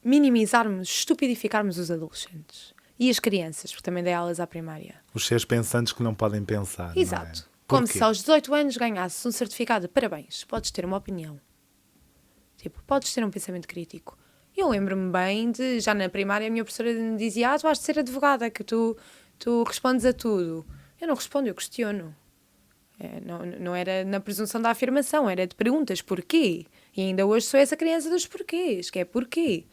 minimizarmos, estupidificarmos os adolescentes. E as crianças, porque também dei aulas à primária. Os seres pensantes que não podem pensar. Exato. Não é? Como Porquê? se aos 18 anos ganhasses um certificado de parabéns, podes ter uma opinião. Tipo, podes ter um pensamento crítico. Eu lembro-me bem de, já na primária, a minha professora me dizia: tu has de ser advogada, que tu respondes a tudo. Eu não respondo, eu questiono. Não era na presunção da afirmação, era de perguntas. Porquê? E ainda hoje sou essa criança dos porquês, que é porquê.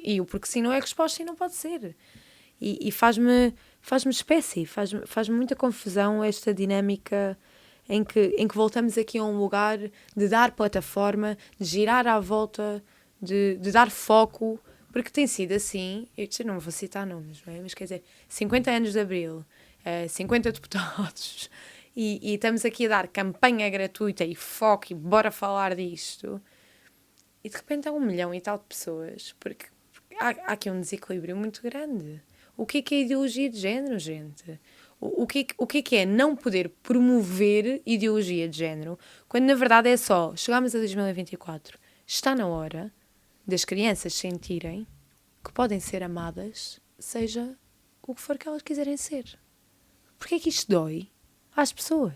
E o porque sim não é resposta e não pode ser. E faz-me espécie, faz-me muita confusão esta dinâmica em que voltamos aqui a um lugar de dar plataforma, de girar à volta, de dar foco, porque tem sido assim, eu não vou citar nomes, não é? Mas quer dizer, 50 anos de Abril, 50 deputados... E estamos aqui a dar campanha gratuita e foco e bora falar disto. E de repente há 1 milhão e tal de pessoas, porque há aqui um desequilíbrio muito grande. O que é ideologia de género, gente? O que é não poder promover ideologia de género, quando na verdade é só, chegamos a 2024, está na hora das crianças sentirem que podem ser amadas, seja o que for que elas quiserem ser. Porque é que isto dói às pessoas?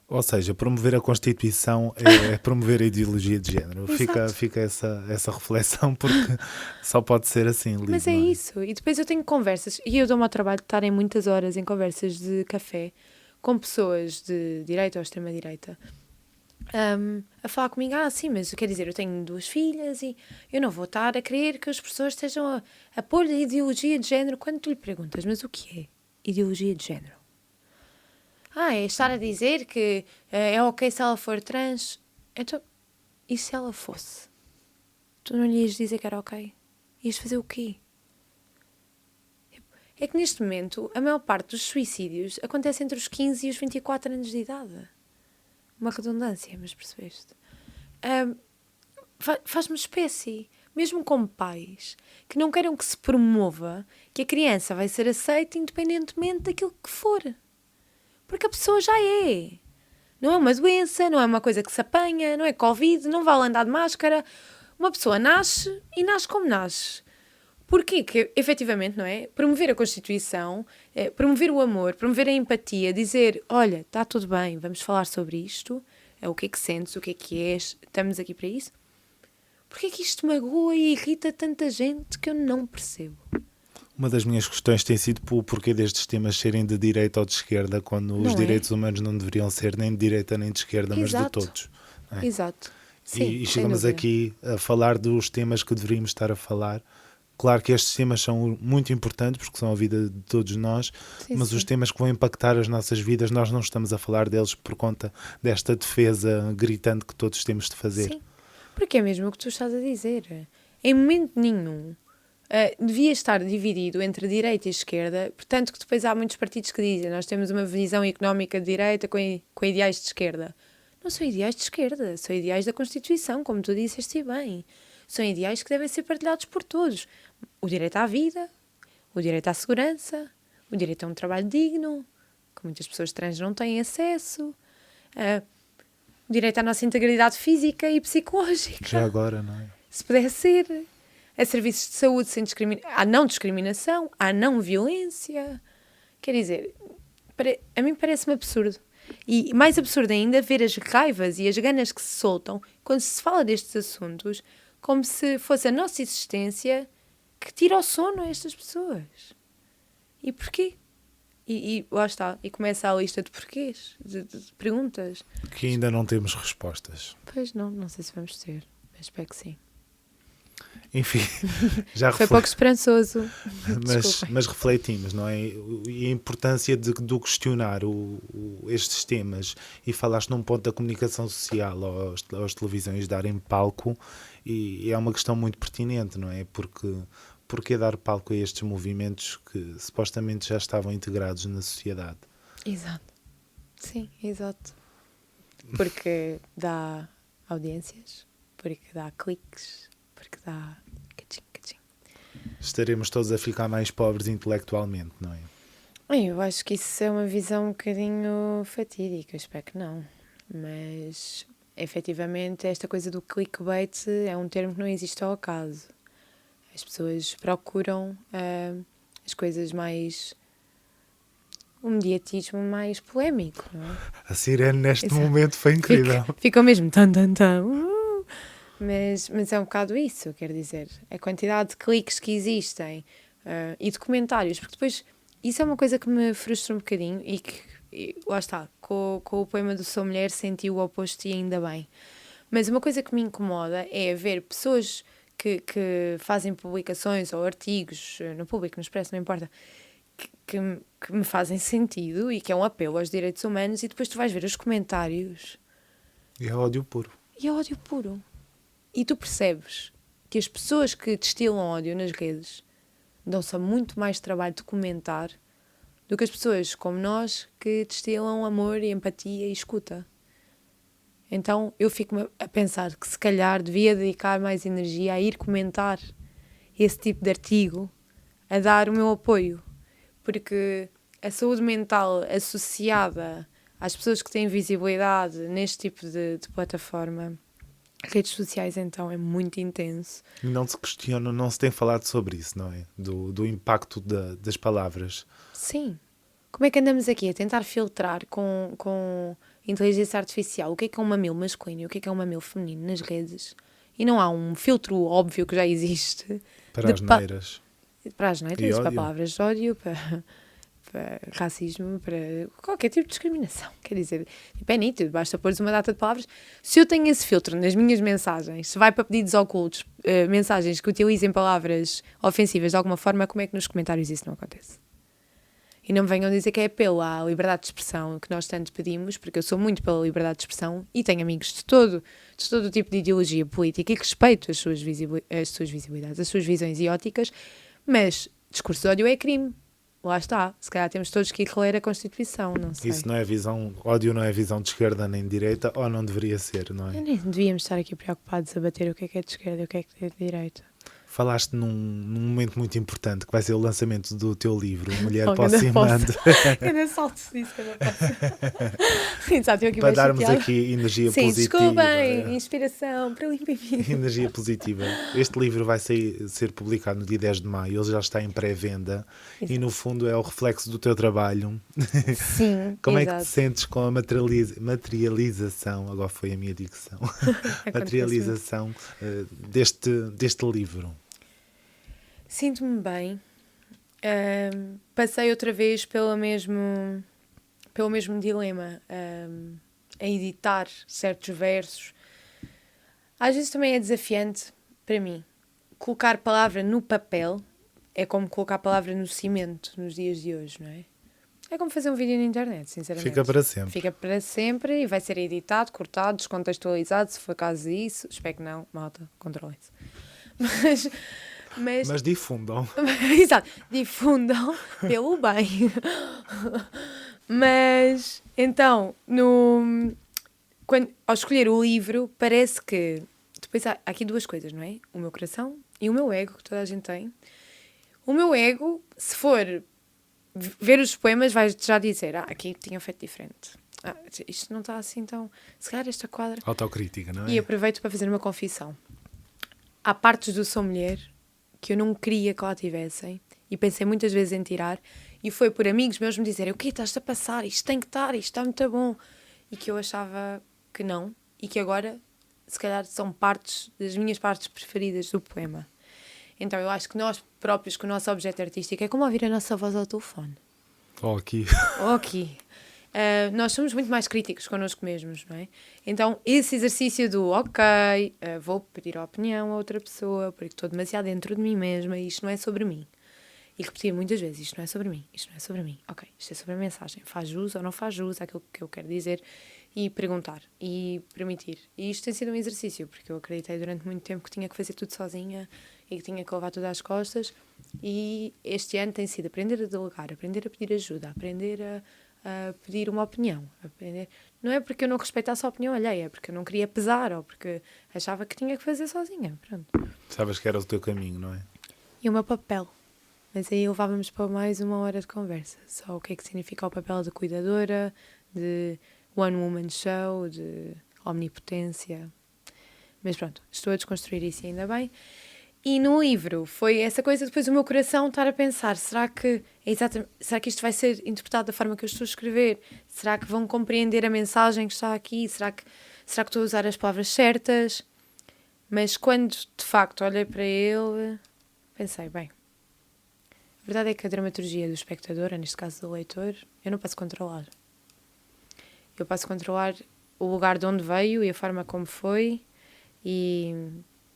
Ou seja, promover a Constituição é promover a ideologia de género. Fica essa reflexão, porque só pode ser assim. Lido, mas é isso. E depois eu tenho conversas, e eu dou-me ao trabalho de estar em muitas horas em conversas de café com pessoas de direita ou extrema-direita a falar comigo: sim, mas quer dizer, eu tenho 2 filhas e eu não vou estar a querer que as pessoas estejam a pôr a ideologia de género. Quando tu lhe perguntas: mas o que é ideologia de género? É estar a dizer que é ok se ela for trans. Então, e se ela fosse? Tu não lhe ias dizer que era ok? Ias fazer o quê? É que neste momento a maior parte dos suicídios acontece entre os 15 e os 24 anos de idade. Uma redundância, mas percebeste? Faz-me espécie. Mesmo como pais que não queiram que se promova que a criança vai ser aceita independentemente daquilo que for. Porque a pessoa já é. Não é uma doença, não é uma coisa que se apanha, não é Covid, não vale andar de máscara. Uma pessoa nasce e nasce como nasce. Porquê que, efetivamente, não é? Promover a Constituição, promover o amor, promover a empatia, dizer: olha, está tudo bem, vamos falar sobre isto, o que é que sentes, o que és, estamos aqui para isso. Porquê que isto magoa e irrita tanta gente que eu não percebo? Uma das minhas questões tem sido o porquê destes temas serem de direita ou de esquerda, quando os direitos humanos não deveriam ser nem de direita nem de esquerda, mas de todos. Exato. Sim, e chegamos aqui a falar dos temas que deveríamos estar a falar Claro que estes temas são muito importantes porque são a vida de todos nós, Sim, mas sim. os temas que vão impactar as nossas vidas, nós não estamos a falar deles por conta desta defesa gritante que todos temos de fazer. Sim, porque é mesmo o que tu estás a dizer. Em momento nenhum devia estar dividido entre direita e esquerda, portanto que depois há muitos partidos que dizem nós temos uma visão económica de direita com ideais de esquerda. Não são ideais de esquerda, são ideais da Constituição, como tu disseste bem. São ideais que devem ser partilhados por todos. O direito à vida, o direito à segurança, o direito a um trabalho digno, que muitas pessoas trans não têm acesso, o direito à nossa integridade física e psicológica, Já agora, não é? se puder ser, a serviços de saúde sem à não discriminação, à não violência. Quer dizer, a mim parece-me absurdo. E mais absurdo ainda ver as raivas e as ganas que se soltam quando se fala destes assuntos, como se fosse a nossa existência que tira o sono a estas pessoas. E porquê? E lá está, e começa a lista de porquês, de perguntas. Que ainda não temos respostas. Pois não sei se vamos ter, mas espero que sim. Enfim, já Foi pouco esperançoso. mas refletimos, não é? E a importância de questionar estes temas, e falaste num ponto da comunicação social, aos televisões darem palco, e é uma questão muito pertinente, não é? Porque dar palco a estes movimentos que supostamente já estavam integrados na sociedade? Exato. Sim, exato. Porque dá audiências, porque dá cliques, porque dá cachim. Estaremos todos a ficar mais pobres intelectualmente, não é? Eu acho que isso é uma visão um bocadinho fatídica, espero que não. Mas, efetivamente, esta coisa do clickbait é um termo que não existe ao acaso. As pessoas procuram as coisas mais... um mediatismo mais polémico, não é? A sirene neste Exato. momento foi incrível. Fica mesmo tan. Mas é um bocado isso, quer dizer. A quantidade de cliques que existem e de comentários, porque depois isso é uma coisa que me frustra um bocadinho e lá está, com o poema do Sou Mulher senti o oposto e ainda bem. Mas uma coisa que me incomoda é ver pessoas que fazem publicações ou artigos no Público, no Expresso, não importa, que me fazem sentido e que é um apelo aos direitos humanos, e depois tu vais ver os comentários E é ódio puro. e é ódio puro. E tu percebes que as pessoas que destilam ódio nas redes dão-se a muito mais trabalho de comentar do que as pessoas como nós que destilam amor e empatia e escuta. Então eu fico a pensar que se calhar devia dedicar mais energia a ir comentar esse tipo de artigo, a dar o meu apoio, porque a saúde mental associada às pessoas que têm visibilidade neste tipo de plataforma, redes sociais, então, é muito intenso. E não se questiona, não se tem falado sobre isso, não é? Do impacto das palavras. Sim. Como é que andamos aqui a tentar filtrar com inteligência artificial o que é um mamilo masculino e o que é um mamilo feminino nas redes? E não há um filtro óbvio que já existe Para as neiras. para as neiras, para palavras de ódio, para racismo, para qualquer tipo de discriminação. Quer dizer, é nítido, basta pôr uma data de palavras. Se eu tenho esse filtro nas minhas mensagens, se vai para pedidos ocultos, mensagens que utilizem palavras ofensivas de alguma forma, como é que nos comentários isso não acontece? E não me venham dizer que é apelo à liberdade de expressão que nós tanto pedimos, porque eu sou muito pela liberdade de expressão e tenho amigos de todo o tipo de ideologia política e que respeito as suas visibilidades, as suas visões e óticas, mas discurso de ódio é crime. Lá está. Se calhar temos todos que ir reler a Constituição, não sei. Isso não é visão, ódio não é visão de esquerda nem de direita, ou não deveria ser, não é? Nem devíamos estar aqui preocupados a bater o que é de esquerda e o que é de direita. Falaste num momento muito importante, que vai ser o lançamento do teu livro, Mulher Oh, Posse e Mando. Ainda salto disso que eu não posso. Exato, eu aqui Para bem darmos chateada. aqui energia Sim, positiva. desculpem, inspiração para limpar. Energia positiva. Este livro vai ser publicado no dia 10 de maio, ele já está em pré-venda. Exato. E no fundo é o reflexo do teu trabalho. Sim, Como exato. é que te sentes com a materialização, agora foi a minha dicção, materialização deste livro? Sinto-me bem. Passei outra vez pelo mesmo dilema, a editar certos versos. Às vezes também é desafiante para mim, colocar palavra no papel é como colocar palavra no cimento nos dias de hoje, não é? É como fazer um vídeo na internet, sinceramente. Fica para sempre. Fica para sempre e vai ser editado, cortado, descontextualizado, se for caso disso. Espero que não, malta, controlem-se. Mas difundam. exato, difundam pelo bem. Mas, então, ao escolher o livro, parece que... Depois há aqui duas coisas, não é? O meu coração e o meu ego, que toda a gente tem. O meu ego, se for ver os poemas, vai já dizer, aqui tinha feito diferente. Isto não está assim tão... Se calhar esta quadra... Autocrítica, não é? E aproveito para fazer uma confissão. Há partes do Sou Mulher que eu não queria que lá tivessem e pensei muitas vezes em tirar, e foi por amigos meus me dizerem: o que estás a passar? Isto tem que estar, isto está muito bom. E que eu achava que não, e que agora, se calhar, são partes das minhas partes preferidas do poema. Então eu acho que nós próprios, com o nosso objeto artístico, é como ouvir a nossa voz ao telefone. Ou aqui. Ou aqui. Nós somos muito mais críticos connosco mesmos, não é? Então, esse exercício do vou pedir a opinião a outra pessoa porque estou demasiado dentro de mim mesma e isto não é sobre mim. E repetir muitas vezes, isto não é sobre mim, isto não é sobre mim. Ok, isto é sobre a mensagem. Faz jus ou não faz jus àquilo que eu quero dizer, e perguntar e permitir. E isto tem sido um exercício, porque eu acreditei durante muito tempo que tinha que fazer tudo sozinha e que tinha que levar tudo às costas. E este ano tem sido aprender a delegar, aprender a pedir ajuda, aprender a pedir uma opinião. Aprender. Não é porque eu não respeitasse a opinião alheia, é porque eu não queria pesar ou porque achava que tinha que fazer sozinha. Pronto. Sabes que era o teu caminho, não é? E o meu papel. Mas aí levávamos para mais uma hora de conversa. Só o que é que significa o papel de cuidadora, de one woman show, de omnipotência. Mas pronto, estou a desconstruir isso, ainda bem. E no livro foi essa coisa, depois o meu coração estar a pensar, será que isto vai ser interpretado da forma que eu estou a escrever? Será que vão compreender a mensagem que está aqui? Será que estou a usar as palavras certas? Mas quando de facto olhei para ele, pensei, bem, a verdade é que a dramaturgia do espectador, neste caso do leitor, eu não posso controlar. Eu posso controlar o lugar de onde veio e a forma como foi, e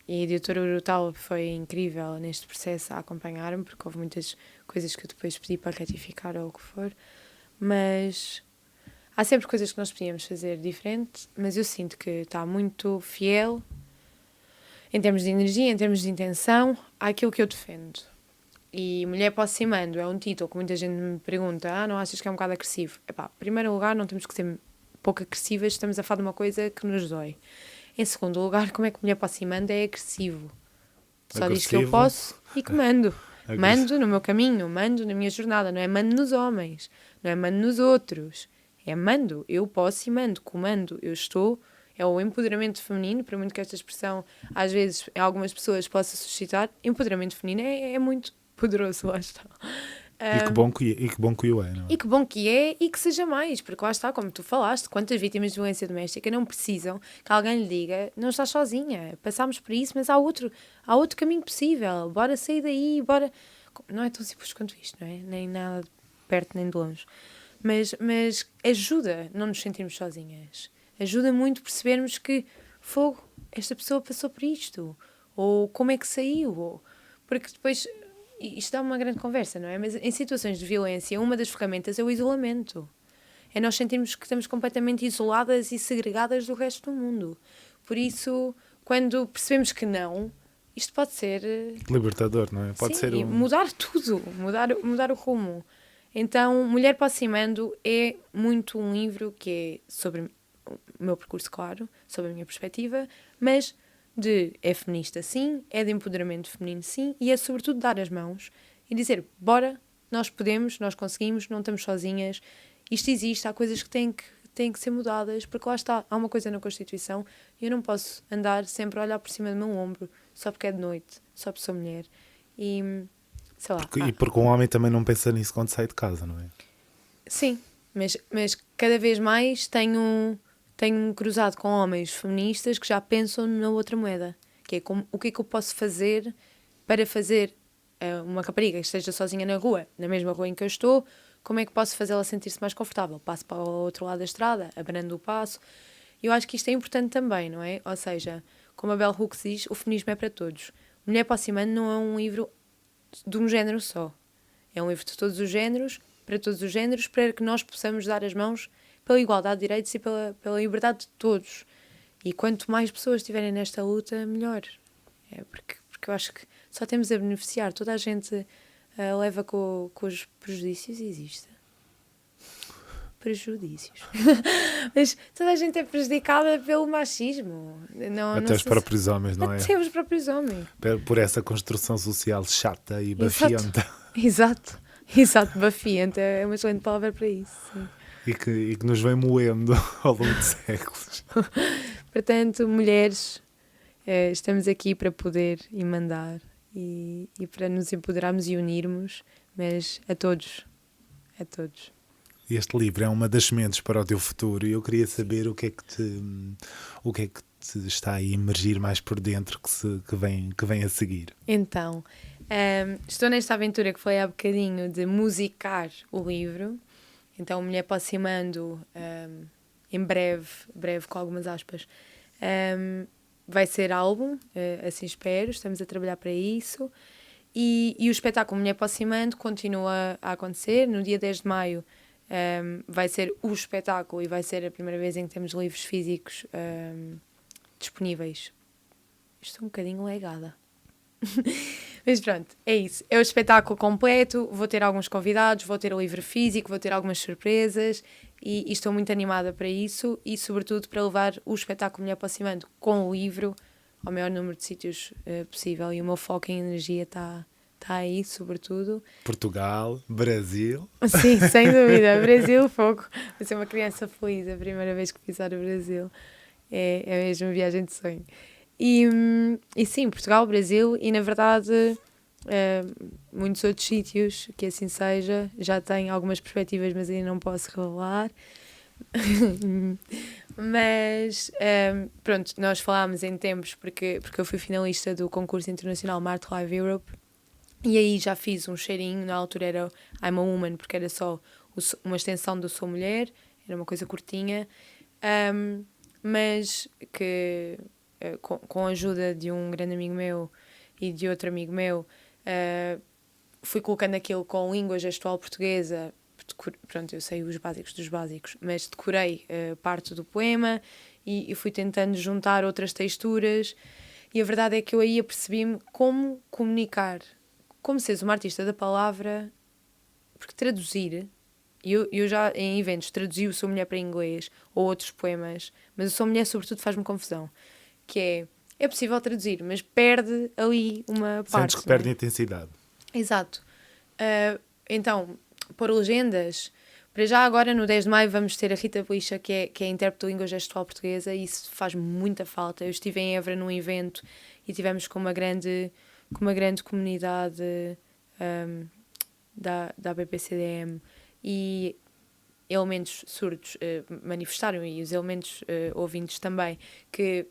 a editora Brutal foi incrível neste processo a acompanhar-me, porque houve muitas coisas que eu depois pedi para retificar ou o que for, mas há sempre coisas que nós podíamos fazer diferente, mas eu sinto que está muito fiel, em termos de energia, em termos de intenção, àquilo que eu defendo. E Mulher Aproximando é um título que muita gente me pergunta, não achas que é um bocado agressivo? Epá, em primeiro lugar, não temos que ser pouco agressivas, estamos a falar de uma coisa que nos dói. Em segundo lugar, como é que Mulher Aproximando é agressivo? Só diz que eu posso e que mando. Mando no meu caminho, mando na minha jornada. Não é mando nos homens, não é mando nos outros. É mando, eu posso e mando, comando, eu estou. É o empoderamento feminino, por muito que esta expressão, às vezes, em algumas pessoas possa suscitar. Empoderamento feminino é muito poderoso, lá está. E que bom que o é, não é? E que bom que é, e que seja mais, porque lá está, como tu falaste, quantas vítimas de violência doméstica não precisam que alguém lhe diga, não estás sozinha, passámos por isso, mas há outro caminho possível, bora sair daí, bora... Não é tão simples quanto isto, não é? Nem nada de perto nem de longe. Mas ajuda não nos sentirmos sozinhas. Ajuda muito percebermos que, fogo, esta pessoa passou por isto, ou como é que saiu, ou... Porque depois... Isto dá uma grande conversa, não é? Mas em situações de violência, uma das ferramentas é o isolamento. É nós sentirmos que estamos completamente isoladas e segregadas do resto do mundo. Por isso, quando percebemos que não, isto pode ser... libertador, não é? Pode ser mudar tudo, mudar o rumo. Então, Mulher Aproximando é muito um livro que é sobre o meu percurso, claro, sobre a minha perspectiva, mas... é feminista sim, é de empoderamento feminino sim, e é sobretudo dar as mãos e dizer, bora, nós podemos, nós conseguimos, não estamos sozinhas, isto existe, há coisas que têm que ser mudadas, porque lá está, há uma coisa na Constituição e eu não posso andar sempre a olhar por cima do meu ombro, só porque é de noite, só porque sou mulher, e sei lá. E porque um homem também não pensa nisso quando sai de casa, não é? Sim, mas cada vez mais tenho cruzado com homens feministas que já pensam na outra moeda, que é o que é que eu posso fazer para fazer uma rapariga que esteja sozinha na rua, na mesma rua em que eu estou, como é que posso fazê-la sentir-se mais confortável? Passo para o outro lado da estrada, abrando o passo. Eu acho que isto é importante também, não é? Ou seja, como a Bell Hooks diz, o feminismo é para todos. Mulher Aproximando não é um livro de um género só. É um livro de todos os géneros, para que nós possamos dar as mãos pela igualdade de direitos e pela liberdade de todos. E quanto mais pessoas estiverem nesta luta, melhor. Porque eu acho que só temos a beneficiar. Toda a gente leva com os prejudícios e existe. Prejudícios. Mas toda a gente é prejudicada pelo machismo. Até os próprios homens, não é? Até os próprios homens. Por essa construção social chata e bafienta. Exato, bafienta. É uma excelente palavra para isso. Sim. E que nos vem moendo ao longo de séculos. Portanto, mulheres, estamos aqui para poder e mandar e para nos empoderarmos e unirmos, mas a todos. Este livro é uma das sementes para o teu futuro e eu queria saber o que é que te está a emergir mais por dentro que vem a seguir. Então, estou nesta aventura que falei há bocadinho de musicar o livro. Então, Mulher Aproximando, em breve com algumas aspas, vai ser álbum, assim espero, estamos a trabalhar para isso. E o espetáculo Mulher Aproximando continua a acontecer. No dia 10 de maio vai ser o espetáculo e vai ser a primeira vez em que temos livros físicos disponíveis. Estou um bocadinho legada. Mas pronto, é isso. É o espetáculo completo, vou ter alguns convidados, vou ter o livro físico, vou ter algumas surpresas e estou muito animada para isso e sobretudo para levar o espetáculo Mulher Aproximando com o livro ao maior número de sítios possível e o meu foco em energia está aí, sobretudo. Portugal, Brasil. Sim, sem dúvida. Brasil, fogo. Vou ser uma criança feliz a primeira vez que pisar o Brasil. É mesmo uma viagem de sonho. E sim, Portugal, Brasil e, na verdade, muitos outros sítios, que assim seja. Já tenho algumas perspectivas, mas ainda não posso revelar. Mas, pronto, nós falámos em tempos, porque eu fui finalista do concurso internacional Marte Live Europe. E aí já fiz um cheirinho, na altura era I'm a Woman, porque era só uma extensão do Sou Mulher, era uma coisa curtinha, mas que com a ajuda de um grande amigo meu e de outro amigo meu, fui colocando aquilo com língua gestual portuguesa. Pronto, eu sei os básicos dos básicos, mas decorei parte do poema e fui tentando juntar outras texturas e a verdade é que eu aí apercebi-me como comunicar, como seres uma artista da palavra, porque traduzir, eu já em eventos traduzi o Sou Mulher para inglês ou outros poemas, mas o Sou Mulher sobretudo faz-me confusão, que é possível traduzir, mas perde ali uma parte. Sentes que perde intensidade. Exato. Então, por legendas, para já agora no 10 de maio vamos ter a Rita Blixa, que é intérprete de língua gestual portuguesa, e isso faz muita falta. Eu estive em Évora num evento e tivemos com uma grande comunidade da BPCDM e elementos surdos manifestaram e os elementos ouvintes também, que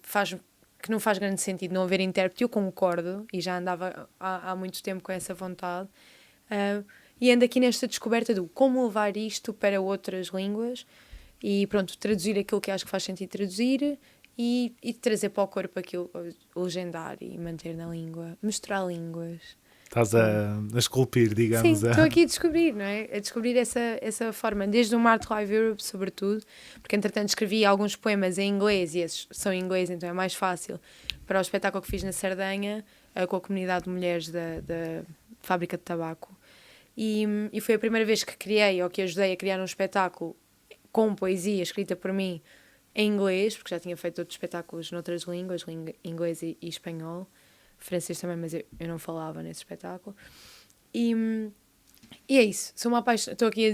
não faz grande sentido não haver intérprete. Eu concordo e já andava há muito tempo com essa vontade. E ando aqui nesta descoberta do como levar isto para outras línguas e pronto, traduzir aquilo que acho que faz sentido traduzir e trazer para o corpo aquilo, legendar e manter na língua, misturar línguas. Estás a esculpir, digamos. Sim, estou aqui a descobrir, não é? A descobrir essa forma, desde o Marte Live Europe, sobretudo, porque entretanto escrevi alguns poemas em inglês e esses são em inglês, então é mais fácil para o espetáculo que fiz na Sardenha, com a comunidade de mulheres da fábrica de tabaco. E foi a primeira vez que criei, ou que ajudei a criar um espetáculo com poesia escrita por mim em inglês, porque já tinha feito outros espetáculos noutras línguas, inglês e espanhol, francês também, mas eu não falava nesse espetáculo. E é isso, sou uma apaixonada, estou aqui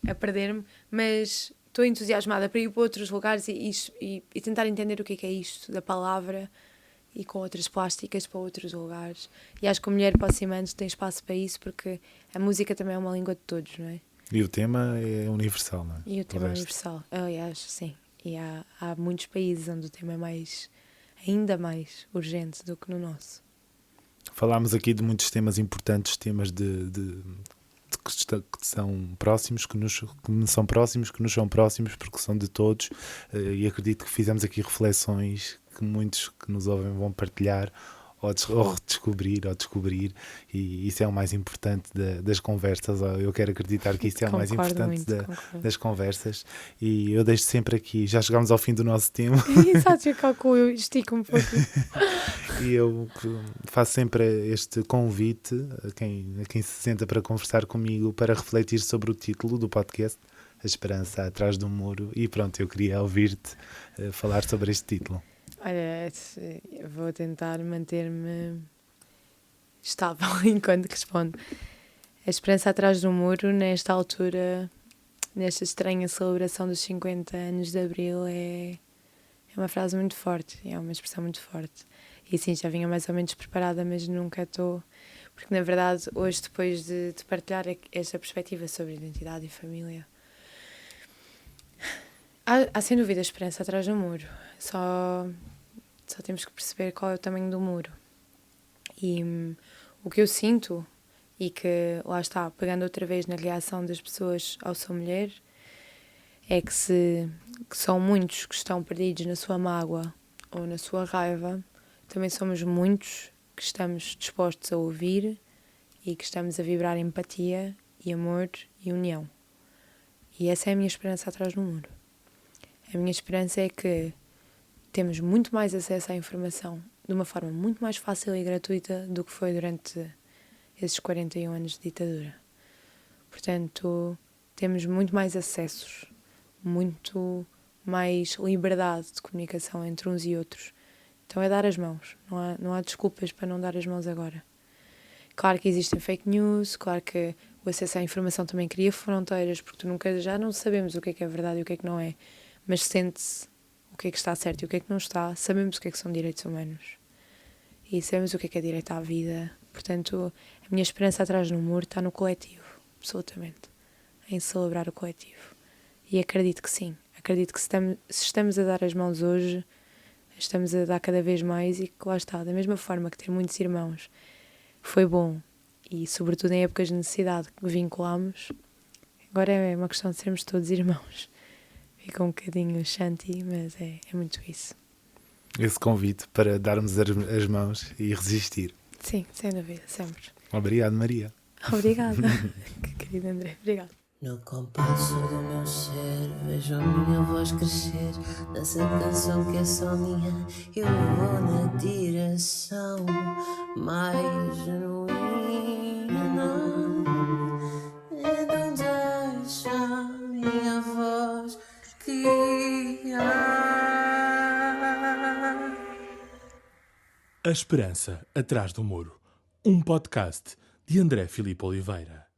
a perder-me, mas estou entusiasmada para ir para outros lugares e tentar entender o que é isto da palavra, e com outras plásticas para outros lugares. E acho que a Mulher Aproximando tem espaço para isso, porque a música também é uma língua de todos, não é? E o tema é universal, não é? E o tema é universal, aliás, sim. E há muitos países onde o tema é ainda mais urgente do que no nosso. Falámos aqui de muitos temas importantes, temas que são próximos, que nos são próximos, porque são de todos, e acredito que fizemos aqui reflexões que muitos que nos ouvem vão partilhar ou redescobrir, ou descobrir, e isso é o mais importante das conversas. Eu quero acreditar que isso é o mais Concordo importante muito, concordo. das conversas, e eu deixo sempre aqui, já chegámos ao fim do nosso tempo, Exato, eu calculo, eu estico um pouco. e eu faço sempre este convite a quem se senta para conversar comigo, para refletir sobre o título do podcast, A Esperança Atrás do Muro, e pronto, eu queria ouvir-te falar sobre este título. Olha, eu vou tentar manter-me estável enquanto respondo. A esperança atrás do muro, nesta altura, nesta estranha celebração dos 50 anos de Abril, é uma frase muito forte, é uma expressão muito forte. E sim, já vinha mais ou menos preparada, mas nunca estou... Porque, na verdade, hoje, depois de partilhar esta perspectiva sobre identidade e família, há sem dúvida esperança atrás do muro. Só temos que perceber qual é o tamanho do muro. E o que eu sinto, e que, lá está, pegando outra vez na reação das pessoas ao sua mulher, é que são muitos que estão perdidos na sua mágoa ou na sua raiva, também somos muitos que estamos dispostos a ouvir e que estamos a vibrar empatia e amor e união. E essa é a minha esperança atrás do muro. A minha esperança é que temos muito mais acesso à informação de uma forma muito mais fácil e gratuita do que foi durante esses 41 anos de ditadura. Portanto, temos muito mais acessos, muito mais liberdade de comunicação entre uns e outros. Então é dar as mãos, não há desculpas para não dar as mãos agora. Claro que existem fake news, claro que o acesso à informação também cria fronteiras, porque já não sabemos o que é verdade e o que não é, mas sente-se o que está certo e o que não está, sabemos o que são direitos humanos e sabemos o que é direito à vida. Portanto, a minha esperança atrás do muro está no coletivo, absolutamente, em celebrar o coletivo. E acredito que sim, acredito que se estamos a dar as mãos hoje, estamos a dar cada vez mais e que lá está, da mesma forma que ter muitos irmãos foi bom e sobretudo em épocas de necessidade que vinculamos, agora é uma questão de sermos todos irmãos. Fica um bocadinho shanty, mas é muito isso. Esse convite para darmos as mãos e resistir. Sim, sem dúvida, sempre. Obrigado, Maria. Obrigada, querido André, obrigada. No compasso do meu ser, vejo a minha voz crescer nessa canção que é só minha. Eu vou na direção mais genuína. Então deixa a minha voz guiar. A Esperança Atrás do Muro, um podcast de André Filipe Oliveira.